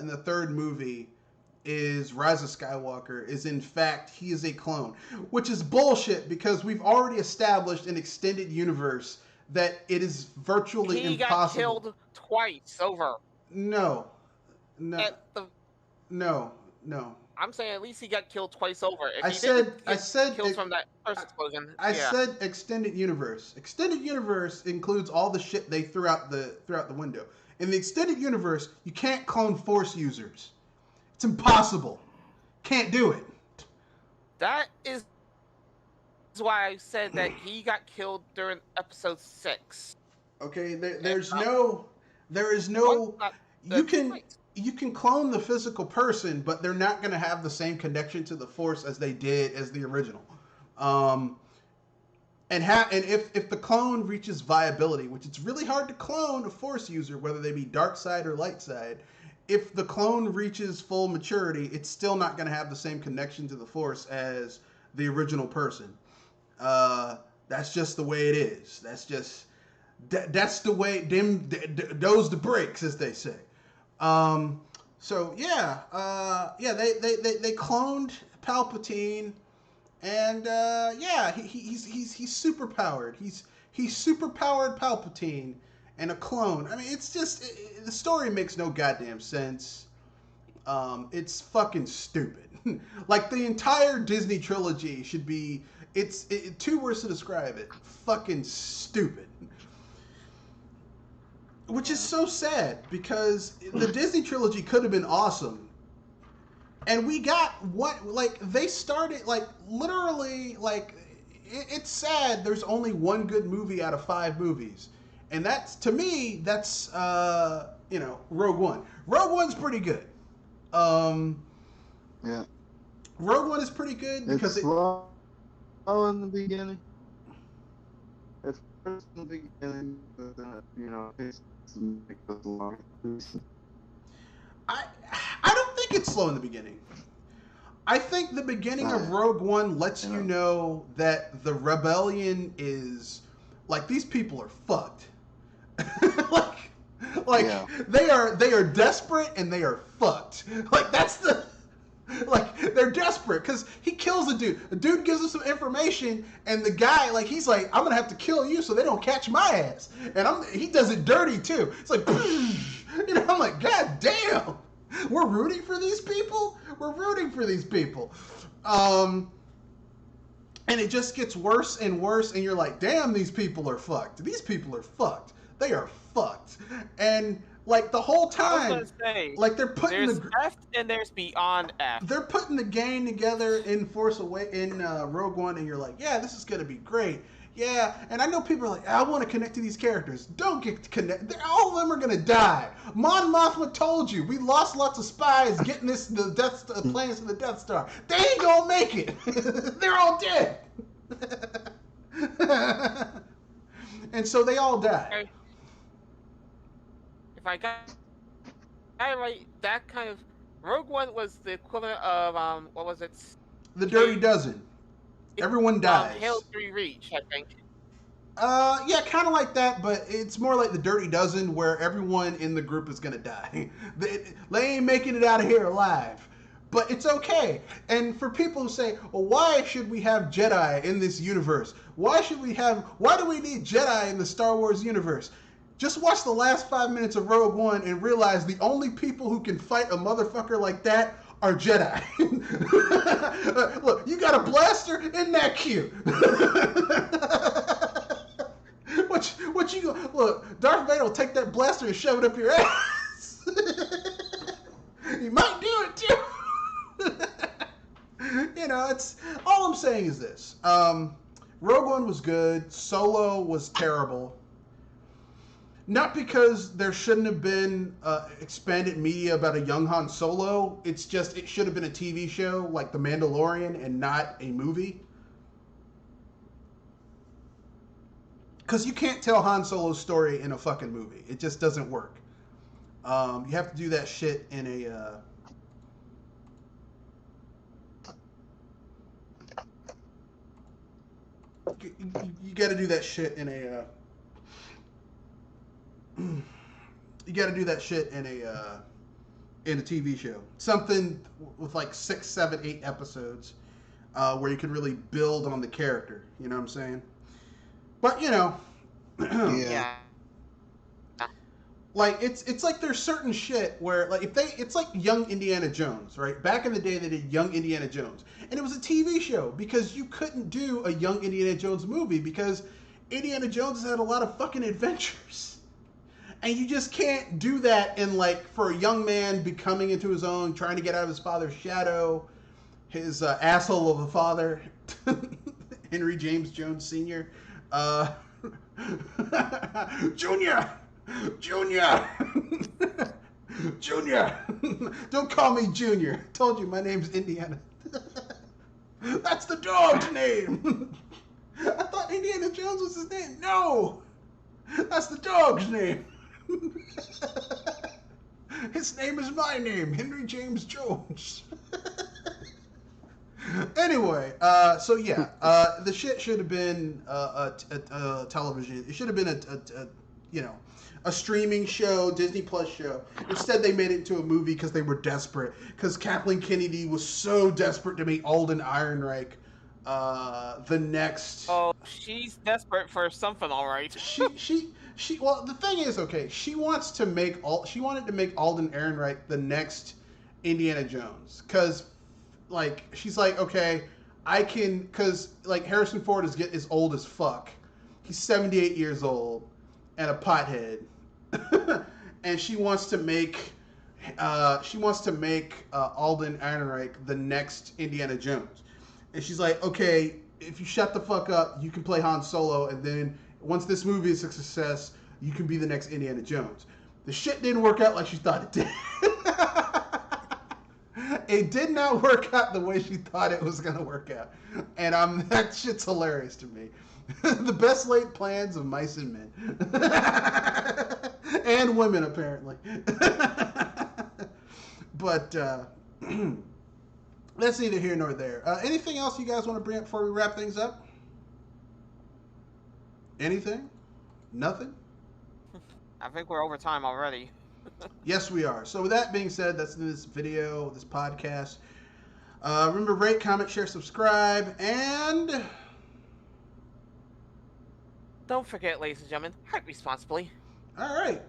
the third movie is Rise of Skywalker is in fact he is a clone, which is bullshit because we've already established an extended universe that it is virtually He got impossible. killed twice over. No, no, At the, no. I'm saying at least he got killed twice over. If I he said, didn't get killed from that first explosion, I yeah. said extended universe. Extended universe includes all the shit they threw out the window. In the extended universe, you can't clone Force users. It's impossible. Can't do it. That is why I said that he got killed during episode 6. Okay, there is no. You can clone the physical person, but they're not going to have the same connection to the Force as they did as the original. And if the clone reaches viability, which it's really hard to clone a Force user, whether they be dark side or light side, if the clone reaches full maturity, it's still not going to have the same connection to the Force as the original person. That's just the way it is. That's the way those the breaks, as they say. So yeah, they cloned Palpatine, and yeah, he's super powered. He's super powered Palpatine and a clone. I mean, it's just the story makes no goddamn sense. It's fucking stupid. Like the entire Disney trilogy should be. It's two words to describe it. Fucking stupid. Which is so sad because the Disney trilogy could have been awesome. And we got what, like, they started, like, literally, like, it's sad there's only one good movie out of 5 movies. And that's, to me, that's, Rogue One. Rogue One's pretty good. Yeah. Rogue One is pretty good because it's slow in the beginning. It's first in the beginning, but then, it's long. I don't think it's slow in the beginning. I think the beginning of Rogue One lets you know that the rebellion is like these people are fucked. They are desperate and they are fucked. Like that's the they're desperate because he kills a dude. A dude gives him some information, and the guy, like, he's like, I'm gonna have to kill you so they don't catch my ass. And he does it dirty too. It's like, I'm like, God damn, we're rooting for these people. And it just gets worse and worse, and you're like, damn, these people are fucked. They are fucked. And like the whole time, I was gonna say, like they're putting there's F and there's beyond F. They're putting the gang together in Rogue One, and you're like, yeah, this is gonna be great. Yeah, and I know people are like, I want to connect to these characters. Don't get connected. All of them are gonna die. Mon Mothma told you we lost lots of spies getting the plans to the Death Star. They ain't gonna make it. They're all dead. And so they all die. If I got right, that kind of Rogue One was the equivalent of what was it? The Dirty Dozen. Everyone dies. Hail 3 Reach, I think. Yeah, kind of like that, but it's more like the Dirty Dozen, where everyone in the group is gonna die. They ain't making it out of here alive. But it's okay. And for people who say, well, why should we have Jedi in this universe? Why do we need Jedi in the Star Wars universe? Just watch the last 5 minutes of Rogue One and realize the only people who can fight a motherfucker like that are Jedi. Look, you got a blaster? Isn't that cute? What you go? Look, Darth Vader will take that blaster and shove it up your ass. He might do it too. It's all I'm saying is this. Rogue One was good. Solo was terrible. Not because there shouldn't have been expanded media about a young Han Solo. It's just it should have been a TV show like The Mandalorian and not a movie. Because you can't tell Han Solo's story in a fucking movie. It just doesn't work. You have to do that shit in a... You got to do that shit in a... You got to do that shit in a TV show. Something with like 6, 7, 8 episodes where you can really build on the character. You know what I'm saying? But, Yeah. Like it's like there's certain shit where like it's like Young Indiana Jones, right? Back in the day they did Young Indiana Jones. And it was a TV show because you couldn't do a Young Indiana Jones movie because Indiana Jones has had a lot of fucking adventures. And you just can't do that in like for a young man becoming into his own, trying to get out of his father's shadow, his asshole of a father, Henry James Jones Sr. Junior! Junior! Junior! Don't call me Junior. I told you my name's Indiana. That's the dog's name. I thought Indiana Jones was his name. No! That's the dog's name. His name is my name, Henry James Jones. Anyway, so yeah, the shit should have been a television. It should have been a streaming show, Disney Plus show. Instead, they made it into a movie because they were desperate. Because Kathleen Kennedy was so desperate to make Alden Ehrenreich the next. Oh, she's desperate for something, all right. She. Well, the thing is, okay, she wanted to make Alden Ehrenreich the next Indiana Jones, because, like, she's like, okay, I can, because like Harrison Ford is old as fuck. He's 78 years old and a pothead, and she wants to make Alden Ehrenreich the next Indiana Jones. And she's like, okay, if you shut the fuck up, you can play Han Solo, and then once this movie is a success, you can be the next Indiana Jones. The shit didn't work out like she thought it did. It did not work out the way she thought it was going to work out. And that shit's hilarious to me. The best laid plans of mice and men. And women, apparently. But that's neither here nor there. Anything else you guys want to bring up before we wrap things up? Anything? Nothing? I think we're over time already. Yes, we are. So with that being said, that's this video, this podcast. Remember, rate, comment, share, subscribe, and... Don't forget, ladies and gentlemen, hurt responsibly. All right.